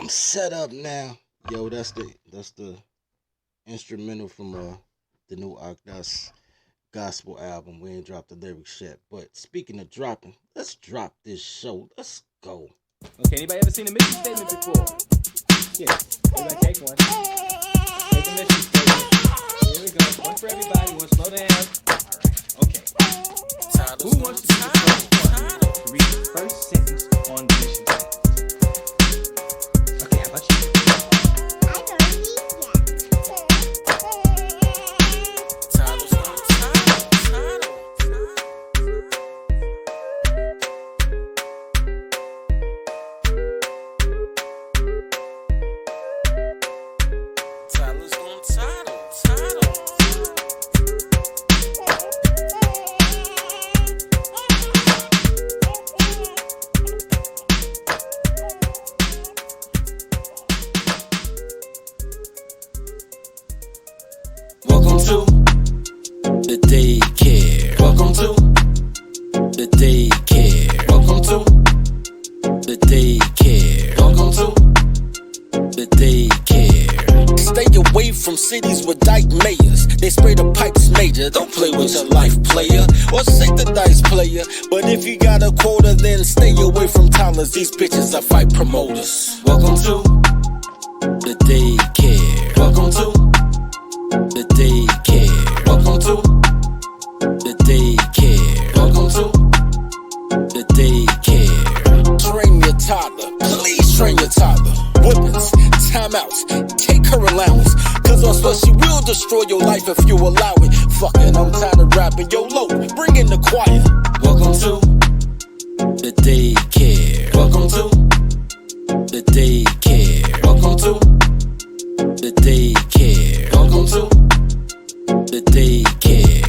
I'm set up now. Yo, that's the instrumental from the new Octas gospel album. We ain't dropped the lyrics yet. But speaking of dropping, let's drop this show. Let's go. Okay, anybody ever seen a mission statement before? Yeah, everybody take one. Take a mission statement. Here we go. One for everybody. One slow down. Alright, okay. Who wants to be the first one to read the first sentence on the mission statement? Okay, how about you? Welcome to the daycare. Welcome to the daycare. Welcome to the daycare. Welcome to the daycare. Stay away from cities with dyke mayors. They spray the pipes major. Don't play with your life, player. Or shake the dice, player. But if you got a quota, then stay away from toddlers. These bitches are fight promoters. Welcome to the daycare. Welcome to the daycare. Welcome to the daycare. Welcome to the daycare. Train your toddler. Please train your toddler. Whippings, timeouts, take her allowance. Cause I swear she will destroy your life if you allow it. Fucking, I'm tired of rapping. Yo, low, bring in the choir. Welcome to the daycare. Welcome to the daycare. Welcome to the daycare. Welcome to the daycare.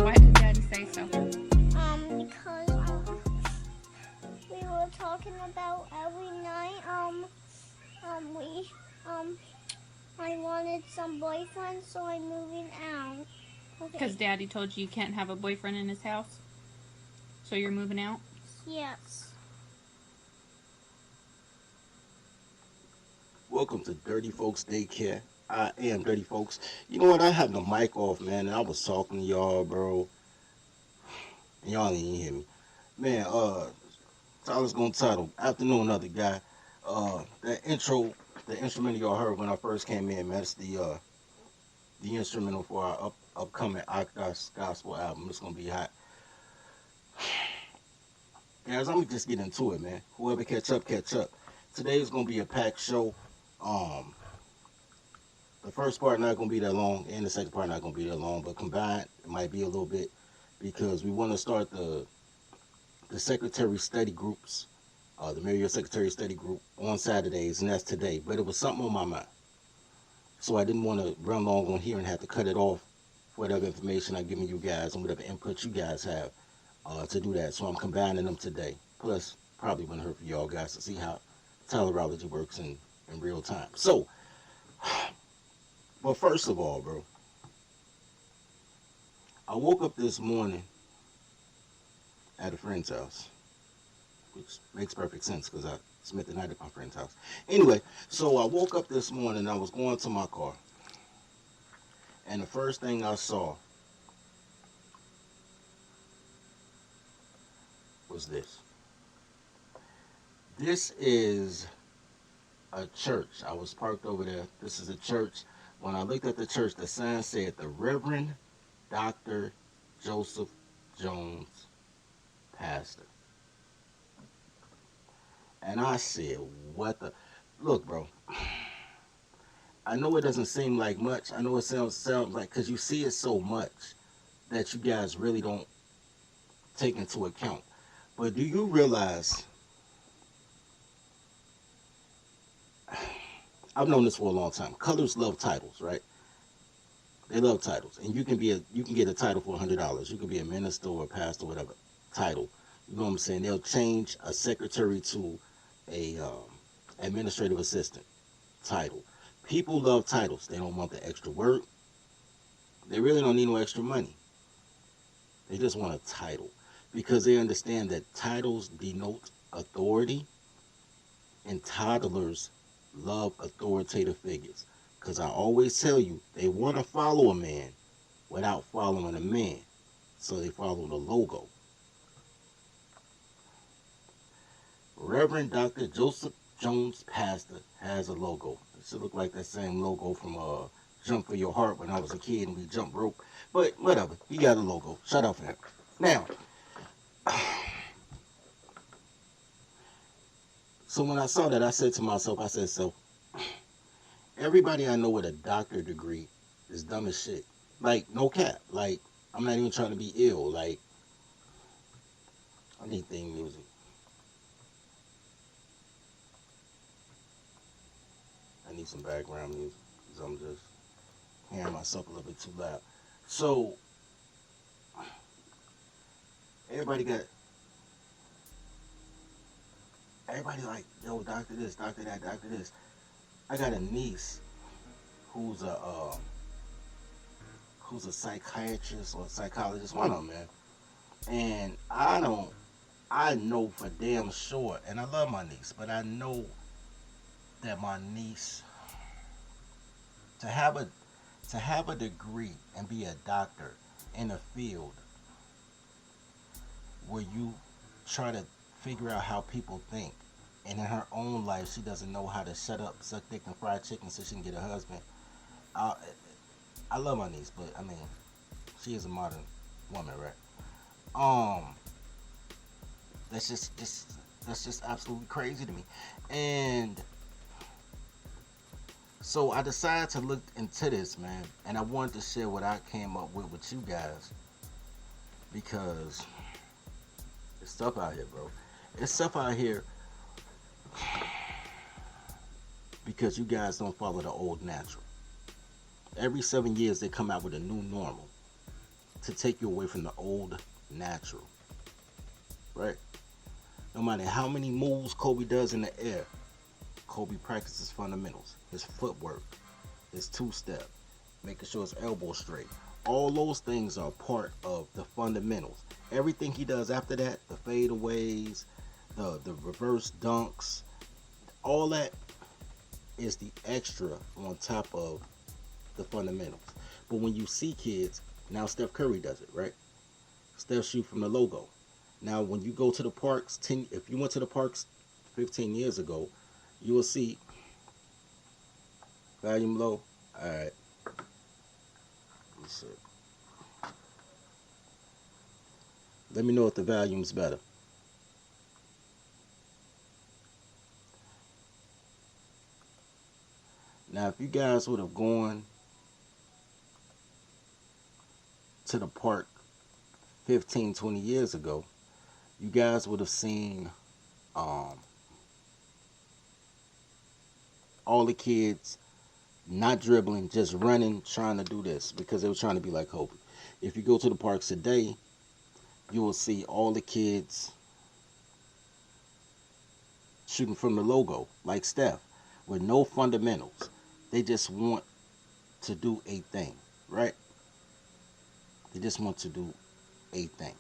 Why did Daddy say so? Because we were talking about every night, I wanted some boyfriend, so I'm moving out. Because Daddy told you can't have a boyfriend in his house? So you're moving out? Yes. Welcome to Dirty Folks Daycare. I am Dirty Folks. You know what? I had the mic off, man, and I was talking to y'all, bro. And y'all didn't even hear me. Man, Tyler's gonna title. Afternoon, other guy. That intro, the instrumental y'all heard when I first came in, man, that's the instrumental for our upcoming Octas gospel album. It's gonna be hot. Guys, I'm gonna just get into it, man. Whoever catch up, catch up. Today is gonna be a packed show. The first part not gonna be that long, and the second part not gonna be that long, but combined it might be a little bit because we want to start the secretary study groups, the Mayor Secretary Study Group on Saturdays, and that's today. But it was something on my mind, so I didn't want to run long on here and have to cut it off for whatever information I'm giving you guys and whatever input you guys have to do that. So I'm combining them today. Plus, probably want to hear from y'all guys to see how Toddlerology works in real time. So, but first of all, bro, I woke up this morning at a friend's house, which makes perfect sense because I spent the night at my friend's house. Anyway, so I woke up this morning, I was going to my car, and the first thing I saw was this. This is a church. I was parked over there. This is a church. When I looked at the church, the sign said the Reverend Dr. Joseph Jones, pastor. And I said, what the? Look, bro. I know it doesn't seem like much. I know it sounds like, because you see it so much that you guys really don't take into account. But do you realize, I've known this for a long time. Colors love titles, right? They love titles, and you can get a title for $100. You can be a minister or a pastor, whatever title. You know what I'm saying? They'll change a secretary to a administrative assistant title. People love titles. They don't want the extra work. They really don't need no extra money. They just want a title because they understand that titles denote authority, and toddlers love authoritative figures. Because I always tell you, they want to follow a man without following a man. So they follow the logo. Reverend Dr. Joseph Jones, pastor, has a logo. It should look like that same logo from Jump for Your Heart when I was a kid and we jumped rope. But whatever, he got a logo. Shout out for him. Now, so when I saw that, I said to myself, so everybody I know with a doctorate degree is dumb as shit. Like, no cap. Like, I'm not even trying to be ill. Like, I need theme music. I need some background music because I'm just hearing myself a little bit too loud. So, everybody like, yo, doctor this, doctor that, doctor this. I got a niece who's a psychiatrist or a psychologist, one of them, man. And I know for damn sure, and I love my niece, but I know that my niece, to have a degree and be a doctor in a field where you try to figure out how people think, and in her own life she doesn't know how to shut up, suck dick, and fry chicken so she can get a husband. I love my niece, but I mean, she is a modern woman, right? That's just absolutely crazy to me. And so I decided to look into this, man, and I wanted to share what I came up with you guys, because it's stuff out here, bro. It's stuff out here because you guys don't follow the old natural. Every 7 years they come out with a new normal to take you away from the old natural, right? No matter how many moves Kobe does in the air, Kobe practices fundamentals, his footwork, his two-step, making sure his elbow straight. All those things are part of the fundamentals. Everything he does after that, the fadeaways, the reverse dunks, all that is the extra on top of the fundamentals. But when you see kids, now Steph Curry does it, right? Steph shoot from the logo. Now when you go to the parks, if you went to the parks 15 years ago, you will see volume low. All right. Let's see. Let me know if the volume's better. Now, if you guys would have gone to the park 15, 20 years ago, you guys would have seen all the kids not dribbling, just running, trying to do this because they were trying to be like Kobe. If you go to the parks today, you will see all the kids shooting from the logo, like Steph, with no fundamentals. They just want to do a thing, right? They just want to do a thing.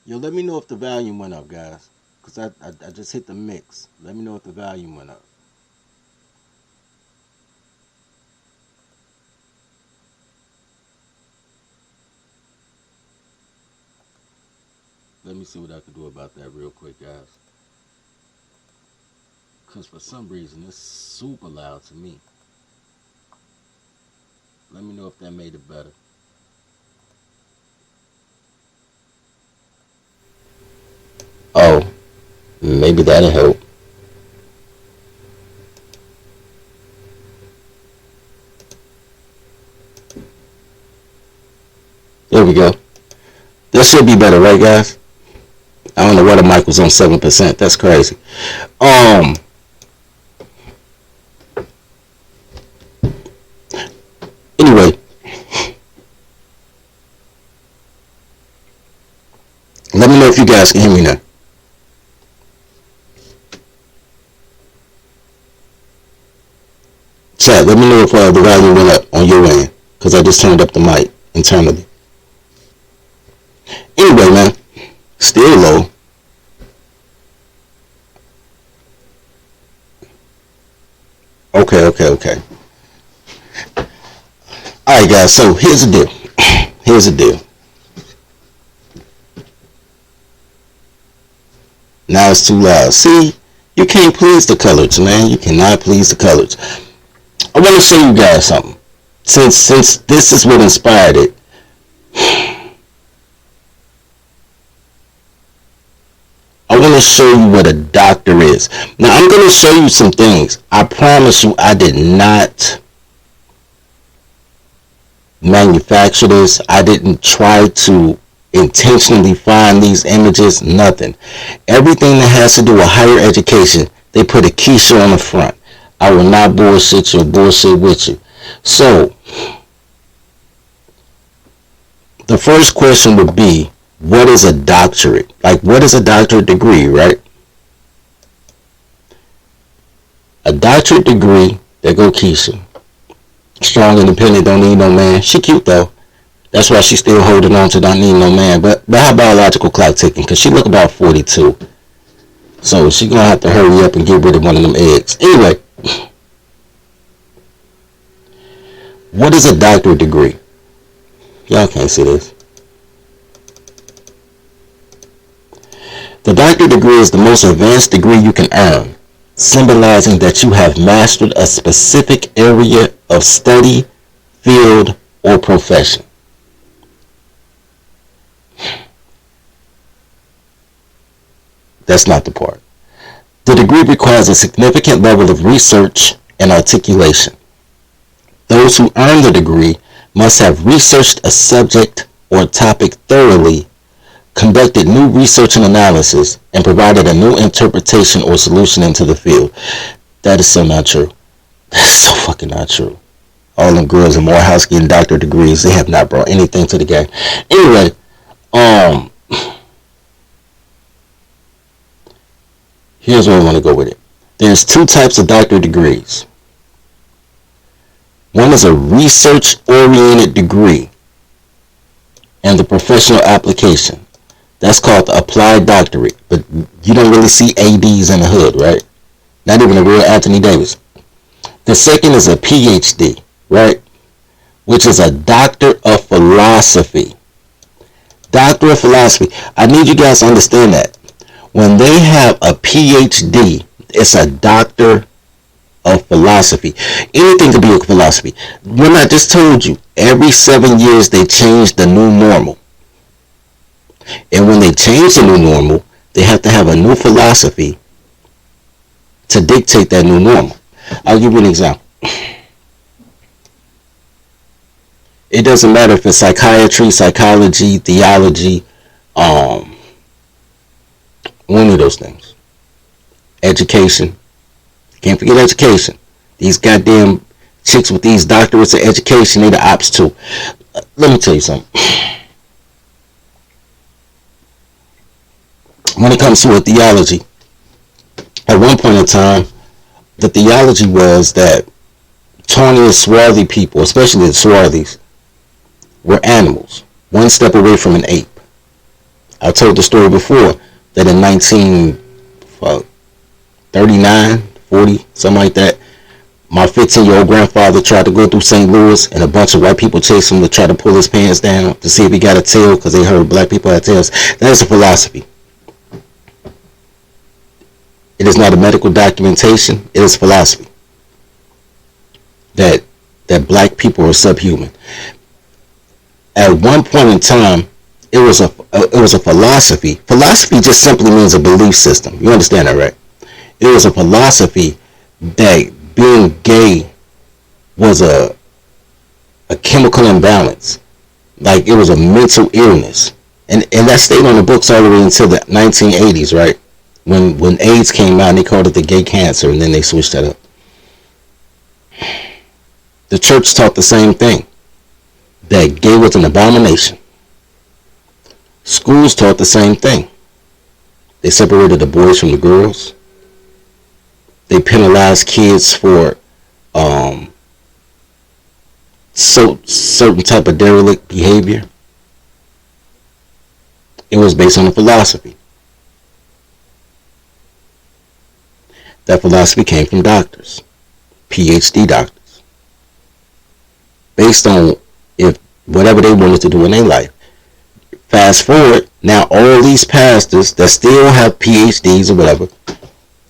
Yo, let me know if the volume went up, guys, because I just hit the mix. Let me know if the volume went up. Let me see what I can do about that real quick, guys. Because for some reason, it's super loud to me. Let me know if that made it better. Oh, maybe that'll help. There we go. This should be better, right, guys? I don't know why the mic was on 7%. That's crazy. Anyway, let me know if you guys can hear me now. Chat, let me know if the volume went up on your end, because I just turned up the mic internally. Anyway, man, still low. Okay. Alright, guys, so here's the deal. Now it's too loud. See, you can't please the coloreds, man. You cannot please the coloreds. I want to show you guys something. Since this is what inspired it. I want to show you what a doctor is. Now, I'm going to show you some things. I promise you, I did not manufacture this. I didn't try to intentionally find these images. Nothing. Everything that has to do with higher education, they put a Keisha on the front. I will not bullshit you or bullshit with you. So, the first question would be, what is a doctorate? Like, what is a doctorate degree, right? A doctorate degree, there go Keisha. Strong, independent, don't need no man. She cute, though. That's why she's still holding on to don't need no man. But her biological clock ticking, because she look about 42. So she going to have to hurry up and get rid of one of them eggs. Anyway, what is a doctorate degree? Y'all can't see this. The doctorate degree is the most advanced degree you can earn, symbolizing that you have mastered a specific area of study, field, or profession. That's not the part. The degree requires a significant level of research and articulation. Those who earn the degree must have researched a subject or topic thoroughly, conducted new research and analysis, and provided a new interpretation or solution into the field. That is so not true. That's so fucking not true. All them girls in Morehouse getting doctorate degrees, they have not brought anything to the game. Anyway, here's where I want to go with it. There's two types of doctorate degrees. One is a research-oriented degree and the professional application. That's called the applied doctorate. But you don't really see ADs in the hood, right? Not even a real Anthony Davis. The second is a PhD, right? Which is a doctor of philosophy. Doctor of philosophy. I need you guys to understand that. When they have a PhD, it's a doctor of philosophy. Anything could be a philosophy. When I just told you, every 7 years they change the new normal. And when they change the new normal, they have to have a new philosophy to dictate that new normal. I'll give you an example. It doesn't matter if it's psychiatry, psychology, theology, one of those things. Education. Can't forget education. These goddamn chicks with these doctorates of education, they the ops too. Let me tell you something. When it comes to a theology, at one point in time, the theology was that tawny and swarthy people, especially the swarthies, were animals, one step away from an ape. I told the story before that in 1939, 40, something like that, my 15-year-old grandfather tried to go through St. Louis, and a bunch of white people chased him to try to pull his pants down to see if he got a tail, because they heard black people had tails. That is a philosophy. It is not a medical documentation. It is philosophy. That black people are subhuman. At one point in time, it was a philosophy. Philosophy just simply means a belief system. You understand that, right? It was a philosophy that being gay was a chemical imbalance. Like it was a mental illness. And that stayed on the books all the way until the 1980s, right? When AIDS came out, they called it the gay cancer, and then they switched that up. The church taught the same thing, that gay was an abomination. Schools taught the same thing. They separated the boys from the girls. They penalized kids for certain type of derelict behavior, it was based on a philosophy. That philosophy came from doctors, PhD doctors, based on if whatever they wanted to do in their life. Fast forward, now all these pastors that still have PhDs or whatever,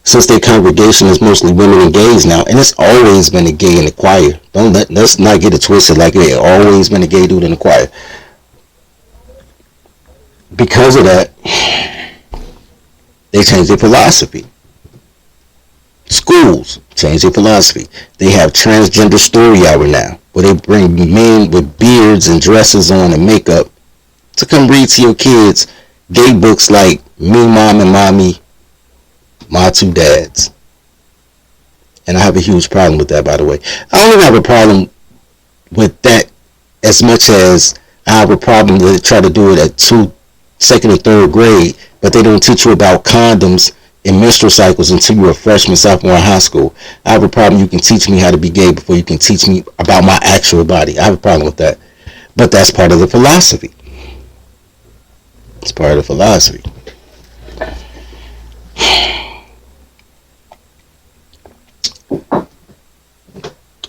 since their congregation is mostly women and gays now, and it's always been a gay in the choir. Let's not get it twisted like it always been a gay dude in the choir. Because of that, they changed their philosophy. Schools changed their philosophy. They have transgender story hour now, where they bring men with beards and dresses on and makeup to come read to your kids gay books like Me, Mom, and Mommy, My Two Dads. And I have a huge problem with that, by the way. I don't even have a problem with that as much as I have a problem that they try to do it at second or third grade, but they don't teach you about condoms and menstrual cycles until you're a freshman, sophomore in high school. I have a problem you can teach me how to be gay before you can teach me about my actual body. I have a problem with that. But that's part of the philosophy. It's part of the philosophy.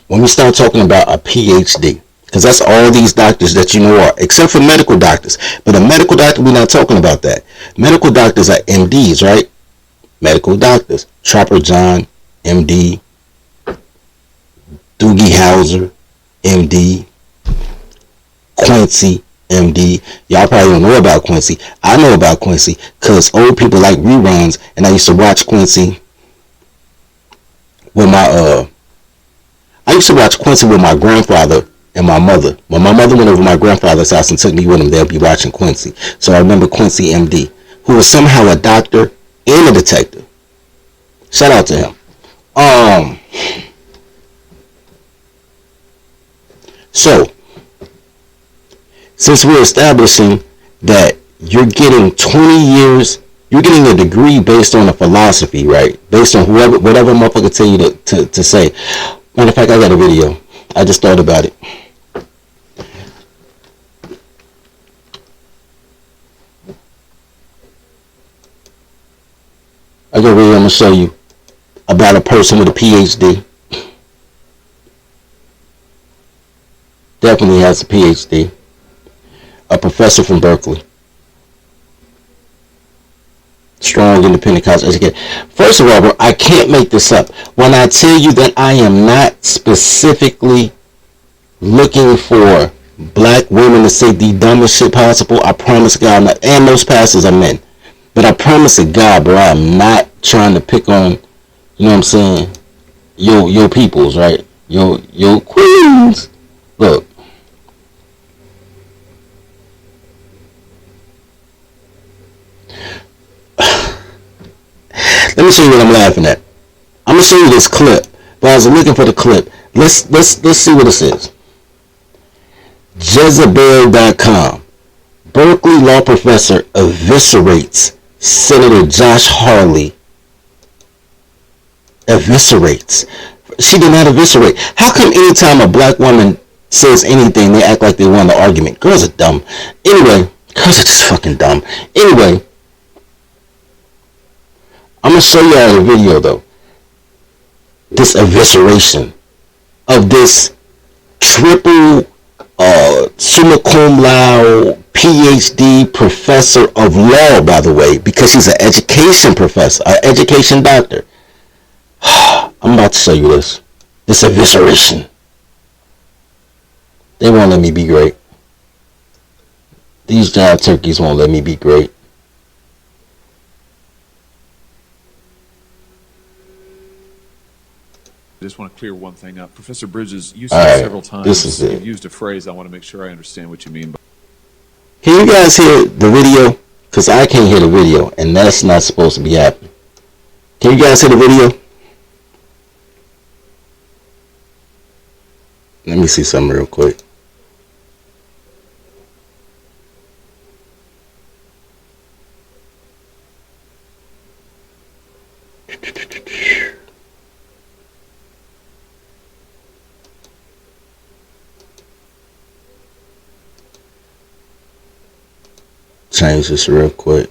When we start talking about a PhD, because that's all these doctors that you know are, except for medical doctors. But a medical doctor, we're not talking about that. Medical doctors are MDs, right? Medical doctors. Trapper John, MD. Doogie Howser, MD. Quincy, MD. Y'all probably don't know about Quincy. I know about Quincy because old people like reruns, and I used to watch Quincy with my grandfather and my mother. When my mother went over to my grandfather's house and took me with him, they'll be watching Quincy. So I remember Quincy, MD, who was somehow a doctor and a detective. Shout out to him. So since we're establishing that you're getting 20 years, you're getting a degree based on a philosophy, right? Based on whatever motherfucker tell you to say. Matter of fact, I got a video. I just thought about it. I got a video I'm going to show you about a person with a PhD. Definitely has a PhD. A professor from Berkeley. Strong, independent college educated. First of all, bro, I can't make this up. When I tell you that I am not specifically looking for black women to say the dumbest shit possible, I promise God I'm not. And most pastors are men. But I promise to God, bro, I'm not trying to pick on, you know what I'm saying, your peoples, right? Your queens. Look. Let me show you what I'm laughing at. I'm gonna show you this clip. But as I'm looking for the clip, let's see what this is. Jezebel.com. Berkeley law professor eviscerates Senator Josh Hawley. Eviscerates. She did not eviscerate. How come anytime a black woman says anything, they act like they won the argument? Girls are dumb. Anyway, girls are just fucking dumb. Anyway, I'm going to show you all the video, though. This evisceration of this triple summa cum laude PhD professor of law, by the way, because she's an education professor, an education doctor. I'm about to show you this. This evisceration. They won't let me be great. These giant turkeys won't let me be great. I just want to clear one thing up. Professor Bridges, you said several times, this is it. You used a phrase. I want to make sure I understand what you mean. Can you guys hear the video? Because I can't hear the video, and that's not supposed to be happening. Can you guys hear the video? Let me see something real quick. change this real quick.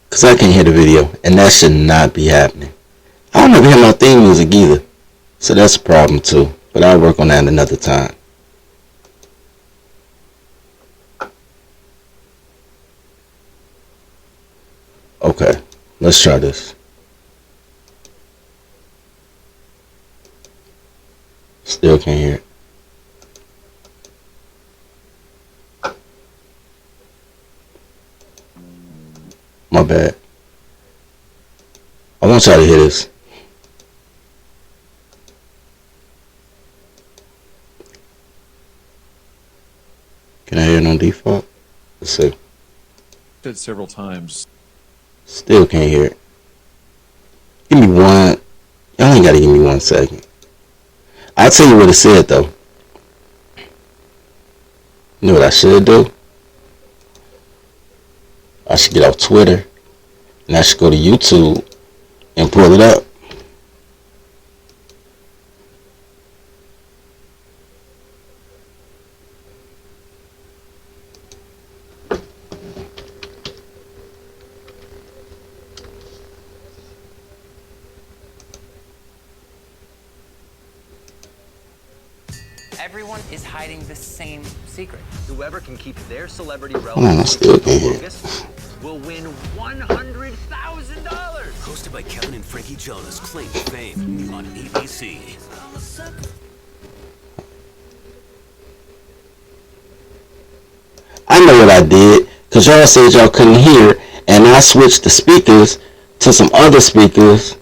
Because I can't hear the video. And that should not be happening. I don't ever hear my theme music either. So that's a problem too. But I'll work on that another time. Okay. Let's try this. Still can't hear it. My bad. I want y'all to hear this. Can I hear it on default? Let's see. Said several times. Still can't hear it. Give me one. Y'all ain't gotta give me 1 second. I'll tell you what it said though. You know what I should do? I should get off Twitter and I should go to YouTube and pull it up. Everyone is hiding the same secret. Whoever can keep their celebrity Hold on, I relevant still can't hear it. will win $100,000. Hosted by Kevin and Frankie Jonas, Claim to Fame on ABC. I know what I did, because y'all said y'all couldn't hear, and I switched the speakers to some other speakers.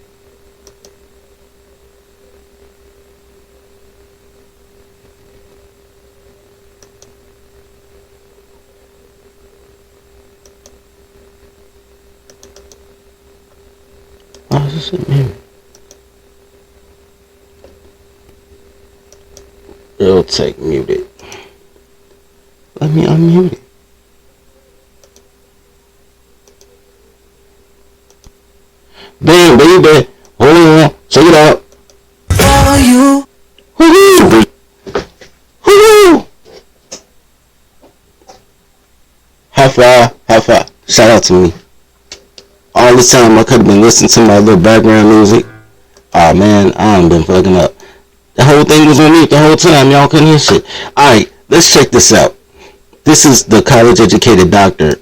Why is this in here? It'll take muted. Let me unmute it. Bam, baby. Hold on. Check it out. For you. Woo-hoo. Woo-hoo. High five. High five. Shout out to me. All this time I could have been listening to my little background music. Oh man, I done been fucking up. The whole thing was on mute the whole time. Y'all couldn't hear shit. Alright, let's check this out. This is the college-educated doctor.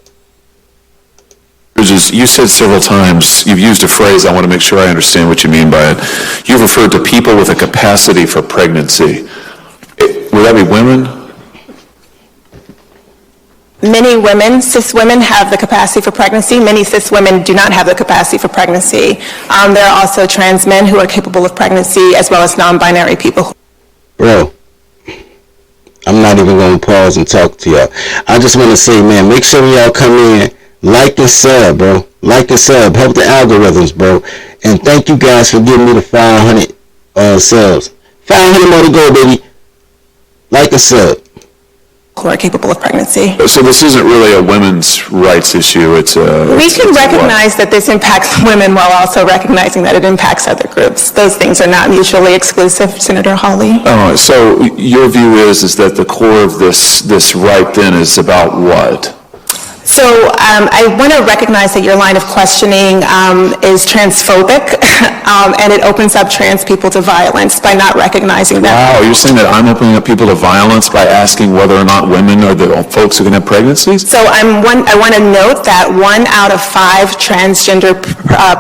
Bridges, you said several times, you've used a phrase, I want to make sure I understand what you mean by it. You've referred to people with a capacity for pregnancy. Would that be women? Many women, cis women, have the capacity for pregnancy. Many cis women do not have the capacity for pregnancy. There are also trans men who are capable of pregnancy, as well as non-binary people. Bro, I'm not even going to pause and talk to y'all. I just want to say, man, make sure y'all come in, like and sub, bro. Like and sub. Help the algorithms, bro. And thank you guys for giving me the 500 subs. 500 more to go, baby. Like and sub. Who are capable of pregnancy. So this isn't really a women's rights issue. It's a. We can recognize that this impacts women while also recognizing that it impacts other groups. Those things are not mutually exclusive, Senator Hawley. Oh, so your view is that the core of this right then is about what? So I want to recognize that your line of questioning is transphobic, and it opens up trans people to violence by not recognizing that. Wow, you're saying that I'm opening up people to violence by asking whether or not women are the folks who can have pregnancies? So I want to note that 1 out of 5 transgender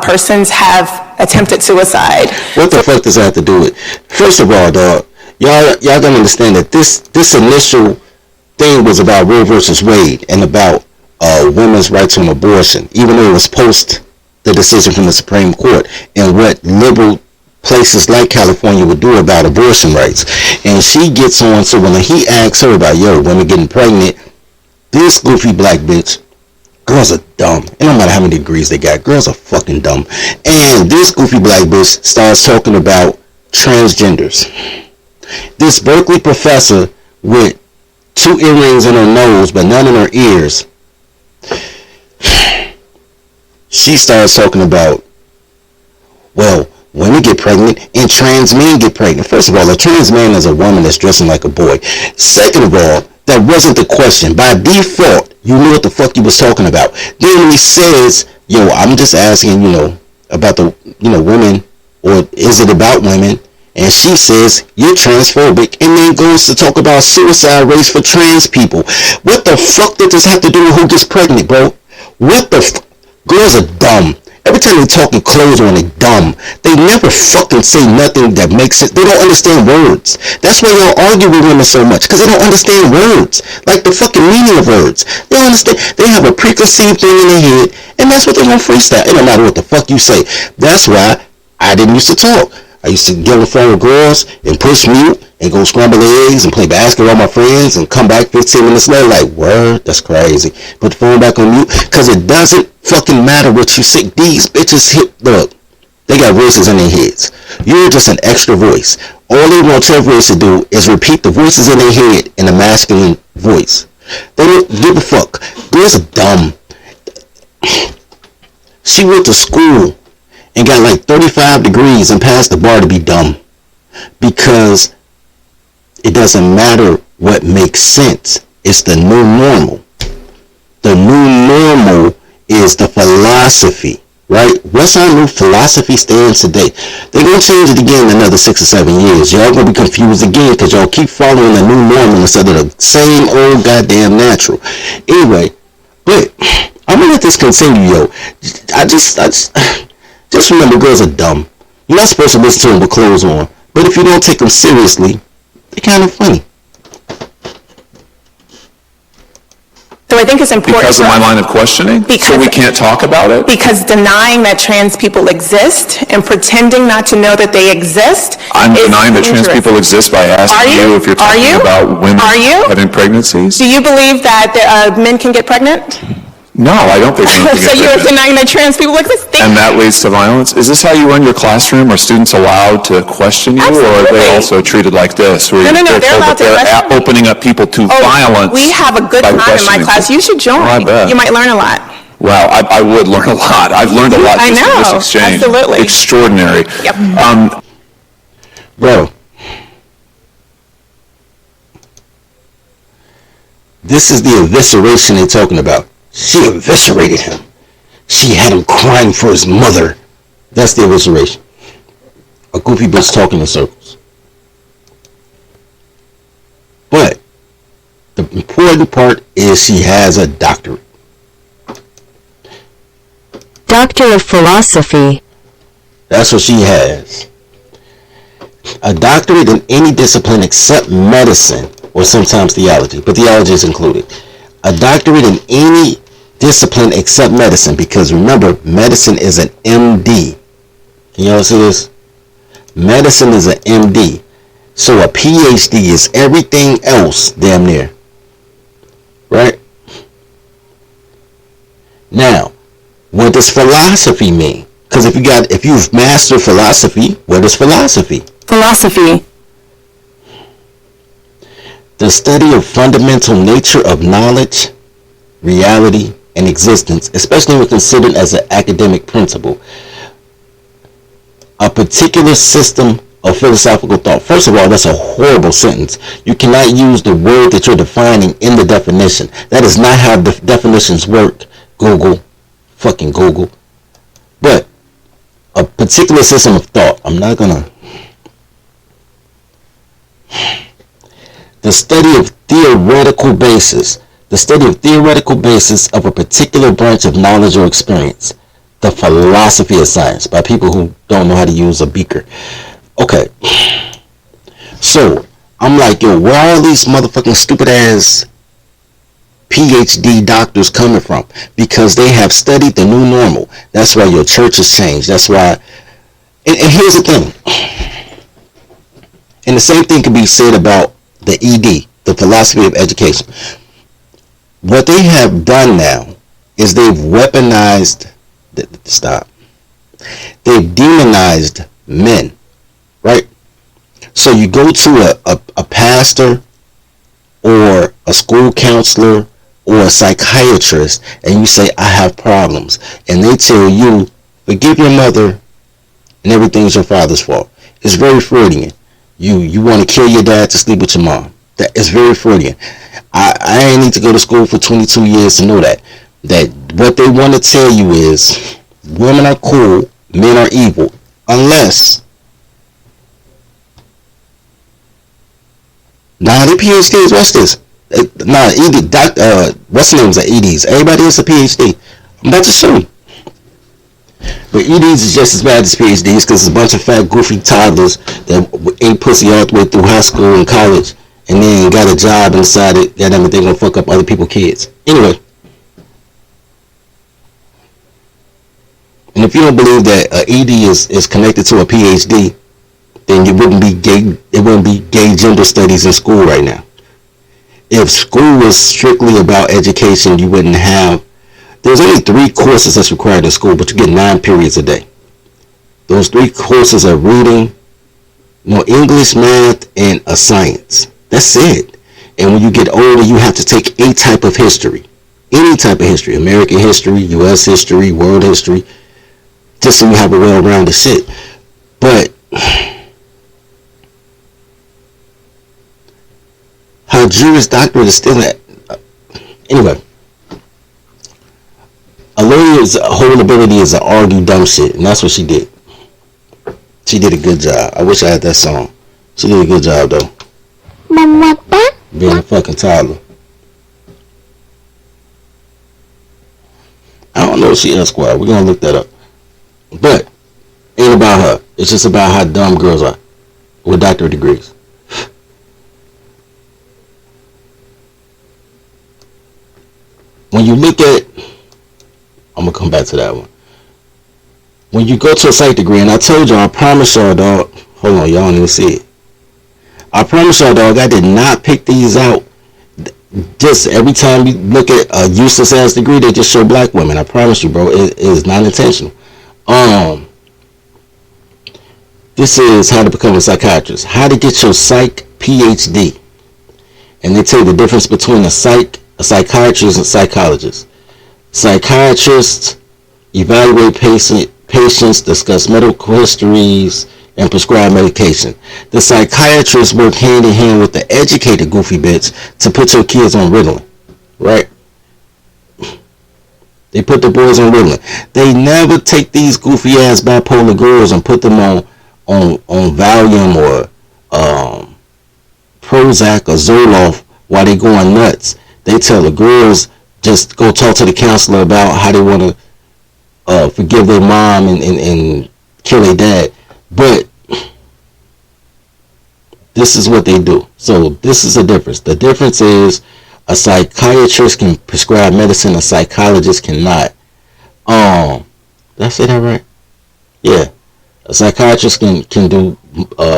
persons have attempted suicide. What the fuck does that have to do with? First of all, dog, y'all don't understand that this initial thing was about Roe versus Wade and about women's rights on abortion, even though it was post the decision from the Supreme Court and what liberal places like California would do about abortion rights. And she gets on, so when he asks her about, yo, women getting pregnant, this goofy black bitch, girls are dumb. And no matter how many degrees they got, girls are fucking dumb. And this goofy black bitch starts talking about transgenders. This Berkeley professor with 2 earrings in her nose but none in her ears, she starts talking about, well, women get pregnant and trans men get pregnant. First of all, a trans man is a woman that's dressing like a boy. Second of all, that wasn't the question. By default, You knew what the fuck you was talking about. Then when he says, yo, I'm just asking, about the, women, or is it about women? And she says, you're transphobic, and then goes to talk about suicide rates for trans people. What the fuck did this have to do with who gets pregnant, bro? What the fuck? Girls are dumb. Every time they talking clothes on, they dumb. They never fucking say nothing that makes it. They don't understand words. That's why y'all argue with women so much, because they don't understand words. Like the fucking meaning of words. They don't understand. They have a preconceived thing in their head, and that's what they want to freestyle. It don't matter what the fuck you say. That's why I didn't used to talk. I used to get on the phone with girls and push mute and go scramble eggs and play basketball with my friends and come back 15 minutes later like, word, that's crazy. Put the phone back on mute, because it doesn't fucking matter what you say. These bitches look, they got voices in their heads. You're just an extra voice. All they want your voice to do is repeat the voices in their head in a masculine voice. They don't give a fuck. Girls are dumb. She went to school and got like 35 degrees and passed the bar to be dumb, because it doesn't matter what makes sense. It's the new normal. The new normal is the philosophy, right? What's our new philosophy stands today? They're going to change it again in another 6 or 7 years. Y'all going to be confused again because y'all keep following the new normal instead of the same old goddamn natural. Anyway, but I'm going to let this continue, yo. I just remember, girls are dumb. You're not supposed to listen to them with clothes on. But if you don't take them seriously, they're kind of funny. So I think it's important. Because of my line of questioning? So we can't talk about it? Because denying that trans people exist and pretending not to know that they exist. I'm denying that trans people exist by asking you if you're talking about women having pregnancies? Do you believe that men can get pregnant? No, I don't think men can get So you're pregnant. denying that trans people exist? And that leads to violence? Is this how you run your classroom? Are students allowed to question you? Absolutely. Or are they also treated like this? Where No, they're they're allowed to question. opening up people to violence? We have a good time in my class. You should join. I bet. You might learn a lot. Wow, I would learn a lot. I've learned a lot just in this exchange. Absolutely. Extraordinary. Yep. Bro, this is the evisceration they're talking about. She eviscerated him. She had him crying for his mother. That's the evisceration. A goofy bitch talking in circles. But the important part is she has a doctorate. Doctor of Philosophy. That's what she has. A doctorate in any discipline except medicine, or sometimes theology, but theology is included. A doctorate in any discipline except medicine, because remember, medicine is an MD. Can y'all see this? Medicine is an MD. So a PhD is everything else damn near. Right? Now, what does philosophy mean? Because if you've mastered philosophy, what is philosophy? Philosophy. The study of fundamental nature of knowledge, reality, and existence, especially when considered as an academic principle. A particular system of philosophical thought. First of all, that's a horrible sentence. You cannot use the word that you're defining in the definition. That is not how definitions work. Google. Fucking Google. But a particular system of thought. I'm not gonna... The study of theoretical basis. The study of theoretical basis of a particular branch of knowledge or experience. The philosophy of science, by people who don't know how to use a beaker. Okay. So, I'm like, yo, where are all these motherfucking stupid ass PhD doctors coming from? Because they have studied the new normal. That's why your church has changed. That's why... And here's the thing. And the same thing can be said about the ED, the philosophy of education. What they have done now is they've weaponized... Stop. They've demonized men. Right? So you go to a pastor or a school counselor or a psychiatrist and you say, I have problems. And they tell you, forgive your mother and everything's your father's fault. It's very Freudian. You want to kill your dad to sleep with your mom. That is very Freudian. I ain't need to go to school for 22 years to know that what they want to tell you is women are cool, men are evil, unless the PhDs. Watch this. What's the names of EDs? Everybody is a PhD. I'm about to show you. But EDs is just as bad as PhDs because it's a bunch of fat, goofy toddlers that ate pussy all the way through high school and college, and then got a job and decided that they're gonna fuck up other people's kids. Anyway, and if you don't believe that ED is connected to a PhD, then it wouldn't be gay gender studies in school right now. If school was strictly about education, you wouldn't have. There's only 3 courses that's required in school, but you get 9 periods a day. Those 3 courses are reading, English, math, and a science. That's it. And when you get older, you have to take a type of history. Any type of history. American history, U.S. history, world history. Just so you have a well-rounded shit. But her Juris Doctorate is still at... Anyway. A lawyer's whole ability is to argue dumb shit, and that's what she did. She did a good job. I wish I had that song. She did a good job, though. Being a fucking toddler. I don't know if she Esquire. We're gonna look that up. But, ain't about her. It's just about how dumb girls are. With doctorate degrees. When you look at... I'm gonna come back to that one. When you go to a psych degree, and I told y'all, I promise y'all, dog. Hold on, y'all don't even see it. I promise y'all, dog, I did not pick these out. Just every time you look at a useless ass degree, they just show black women. I promise you, bro, it is not intentional. This is how to become a psychiatrist. How to get your psych PhD. And they tell you the difference between a psychiatrist, and psychologist. Psychiatrists evaluate patients, discuss medical histories, and prescribe medication. The psychiatrists work hand in hand with the educated goofy bitch to put your kids on Ritalin, right? They put the boys on Ritalin. They never take these goofy ass bipolar girls and put them on Valium or Prozac or Zoloft while they going nuts. They tell the girls, just go talk to the counselor about how they want to forgive their mom and kill their dad. But this is what they do. So this is the difference. The difference is a psychiatrist can prescribe medicine, a psychologist cannot. Did I say that right? Yeah. A psychiatrist can do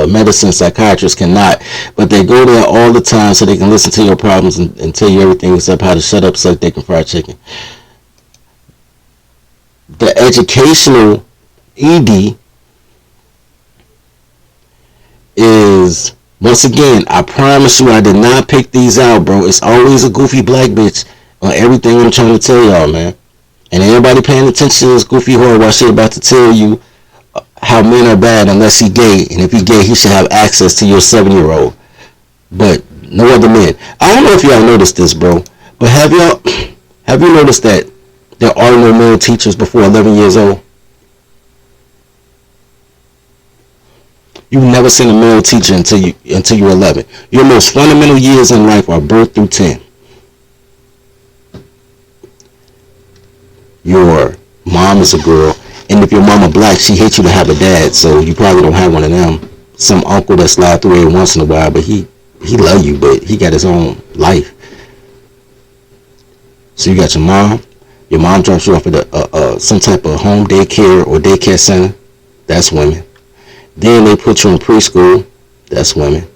medicine, psychiatrists cannot, but they go there all the time so they can listen to your problems and tell you everything except how to shut up, suck dick, and fry chicken. The educational ED is, once again, I promise you I did not pick these out, bro. It's always a goofy black bitch on everything I'm trying to tell y'all, man. And everybody paying attention to this goofy whore while she about to tell you how men are bad unless he gay, and if he gay, he should have access to your 7-year-old, but no other men. I don't know if y'all noticed this, bro, but have you noticed that there are no male teachers before 11 years old? You've never seen a male teacher until you're 11. Your most fundamental years in life are birth through 10. Your mom is a girl. And if your mama black, she hates you to have a dad, so you probably don't have one of them. Some uncle that slide through every once in a while, but he love you, but he got his own life. So you got your mom. Your mom drops you off at some type of home daycare or daycare center. That's women. Then they put you in preschool. That's women.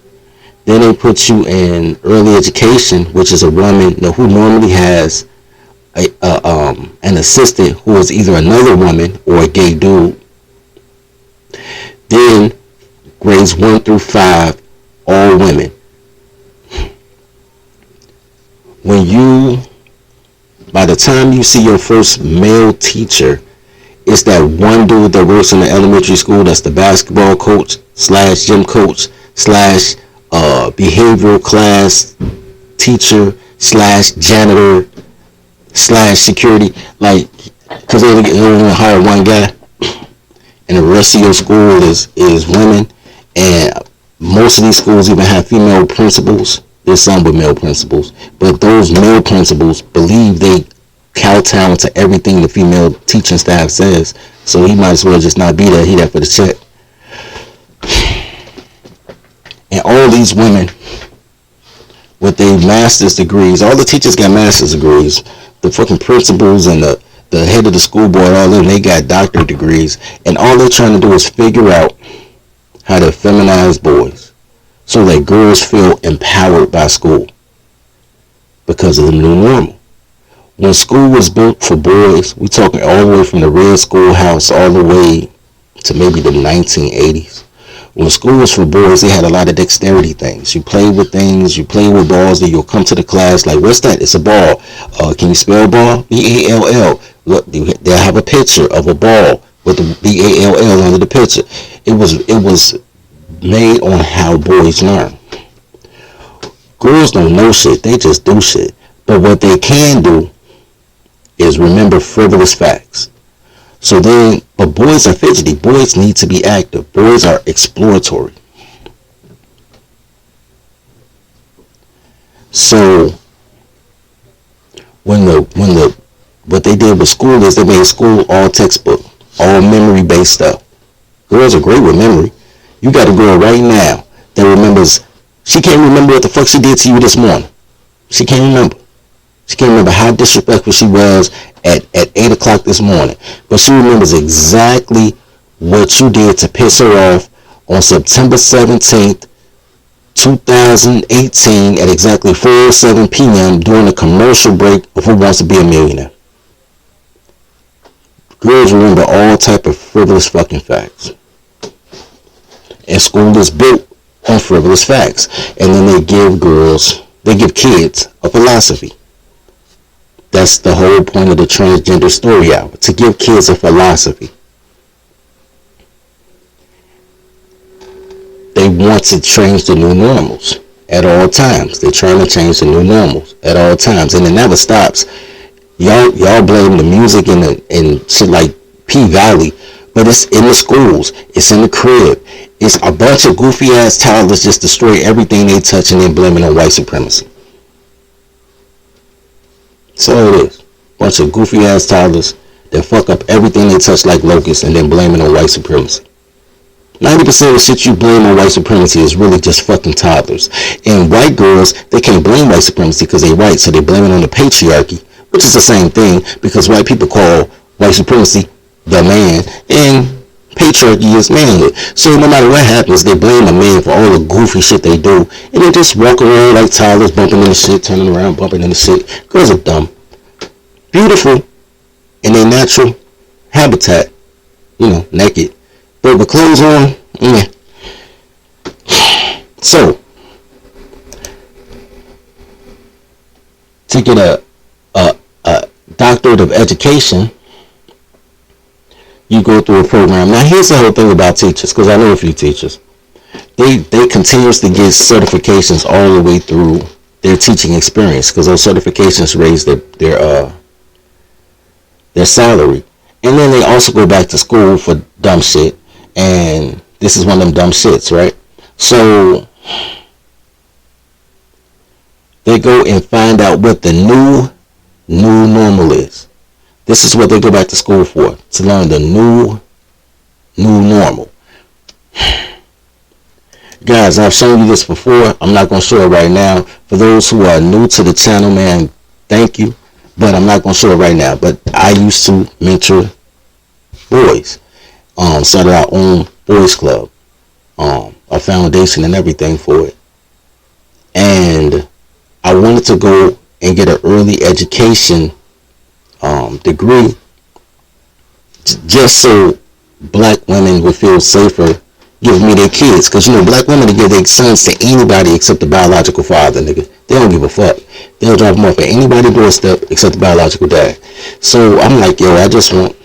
Then they put you in early education, which is a woman who normally has an assistant who is either another woman or a gay dude. Then grades 1 through 5, all women. By the time you see your first male teacher, it's that one dude that works in the elementary school that's the basketball coach / gym coach / behavioral class teacher slash janitor slash security, like, because they only hire one guy, and the rest of your school is women, and most of these schools even have female principals. There's some with male principals, but those male principals believe they kowtow to everything the female teaching staff says, so he might as well just not be there. He there for the check. And all these women with their master's degrees, all the teachers got master's degrees, the fucking principals and the head of the school board, all of them, they got doctorate degrees, and all they're trying to do is figure out how to feminize boys so that girls feel empowered by school because of the new normal. When school was built for boys, we talking all the way from the red schoolhouse all the way to maybe the 1980s. When school was for boys, they had a lot of dexterity things. You play with things, you play with balls, then you'll come to the class like, what's that? It's a ball. Can you spell ball? B-A-L-L. Look, they'll have a picture of a ball with the B-A-L-L under the picture. It was made on how boys learn. Girls don't know shit, they just do shit. But what they can do is remember frivolous facts. So then, but boys are fidgety. Boys need to be active. Boys are exploratory. So what they did with school is they made school all textbook, all memory based stuff. Girls are great with memory. You got a girl right now that remembers. She can't remember what the fuck she did to you this morning. She can't remember. She can't remember how disrespectful she was at 8 o'clock this morning. But she remembers exactly what you did to piss her off on September 17th, 2018 at exactly 4:07 p.m. during the commercial break of Who Wants to Be a Millionaire. Girls remember all type of frivolous fucking facts. And school is built on frivolous facts. And then they give kids a philosophy. That's the whole point of the transgender story hour, to give kids a philosophy. They want to change the new normals at all times. They're trying to change the new normals at all times, and it never stops. Y'all blame the music and shit like P Valley, but it's in the schools, it's in the crib. It's a bunch of goofy ass toddlers just destroy everything they touch and then blame it on white supremacy. So it is. Bunch of goofy ass toddlers that fuck up everything they touch like locusts and then blame it on white supremacy. 90% of the shit you blame on white supremacy is really just fucking toddlers. And white girls, they can't blame white supremacy because they white, so they blame it on the patriarchy, which is the same thing because white people call white supremacy the man and patriarchy is manhood. So no matter what happens, they blame a man for all the goofy shit they do, and they just walk around like toddlers, bumping into shit, turning around, bumping into shit. Girls are dumb. Beautiful in their natural habitat, naked, but with clothes on, yeah. So to get a doctorate of education, you go through a program. Now here's the whole thing about teachers, because I know a few teachers. They continuously get certifications all the way through their teaching experience, because those certifications raise their salary. And then they also go back to school for dumb shit, and this is one of them dumb shits, right? So they go and find out what the new normal is. This is what they go back to school for, to learn the new normal. Guys, I've shown you this before. I'm not going to show it right now. For those who are new to the channel, man, thank you. But I'm not going to show it right now. But I used to mentor boys. Started our own boys club. A foundation and everything for it. And I wanted to go and get an early education degree just so black women would feel safer giving me their kids, because black women to give their sons to anybody except the biological father, nigga. They don't give a fuck. They'll drop them off at anybody's doorstep except the biological dad. So I'm like, yo, I just want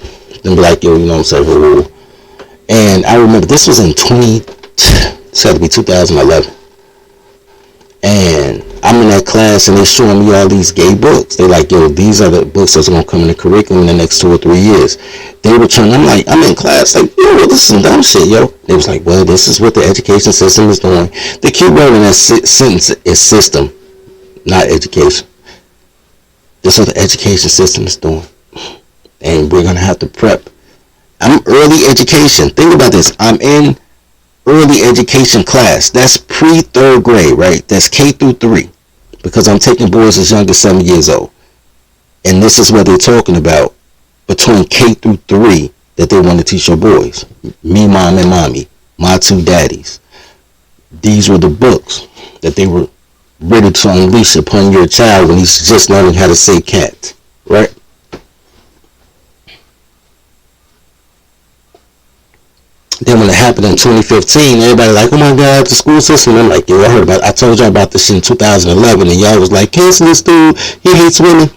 them black, yo, you know what I'm saying? And I remember this was in 2011. And I'm in that class and they showing me all these gay books. They like, yo, these are the books that's gonna come in the curriculum in the next 2 or 3 years. They were trying, I'm like, I'm in class, like, yo, this is some dumb shit, yo. They was like, well, this is what the education system is doing. The key word in that sentence is system, not education. This is what the education system is doing. And we're gonna have to prep. I'm early education. Think about this. I'm in early education class. That's pre-3rd grade, right? That's K through 3. Because I'm taking boys as young as 7 years old. And this is what they're talking about between K through 3 that they want to teach your boys. Me, mom, and mommy. My two daddies. These were the books that they were ready to unleash upon your child when he's just learning how to say cat. Right? Then when it happened in 2015, everybody like, oh my God, the school system. I'm like, yo, I told y'all about this shit in 2011, and y'all was like, cancel this dude, he hates women.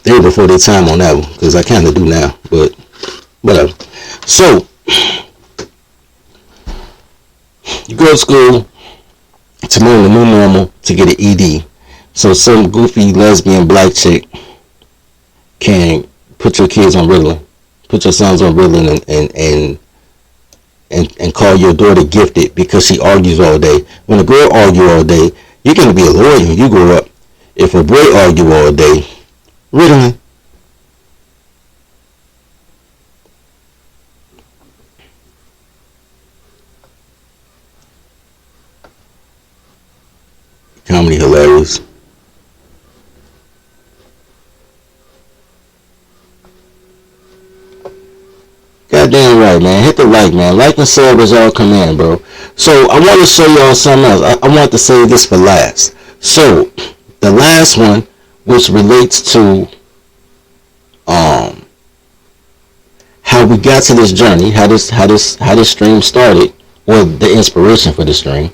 They were before their time on that one, because I kind of do now, but whatever. So, you go to school to learn the new normal to get an ED. So some goofy lesbian black chick can put your kids on Ritalin, put your sons on Ritalin, and call your daughter gifted because she argues all day. When a girl argues all day, you're going to be a lawyer when you grow up. If a boy argues all day, Ritalin. Comedy hilarious. Goddamn right, man. Hit the like, man. Like and sub as y'all come in, bro. So I want to show y'all something else. I want to save this for last. So the last one, which relates to how we got to this journey, how this stream started, or the inspiration for the stream.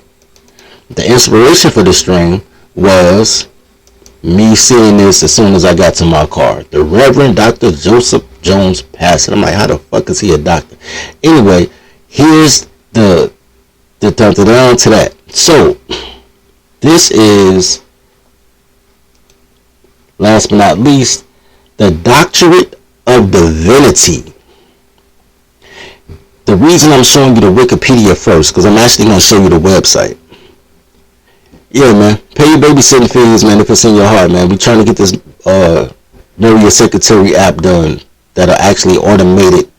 The inspiration for the stream was me seeing this as soon as I got to my car. The Reverend Dr. Joseph Jones passed it. I'm like, how the fuck is he a doctor? Anyway, here's the down to that. So this is, last but not least, the Doctorate of Divinity. The reason I'm showing you the Wikipedia first, because I'm actually going to show you the website. Yeah, man. Pay your babysitting fees, man, if it's in your heart, man. We're trying to get this Know Your Secretary app done that'll actually automated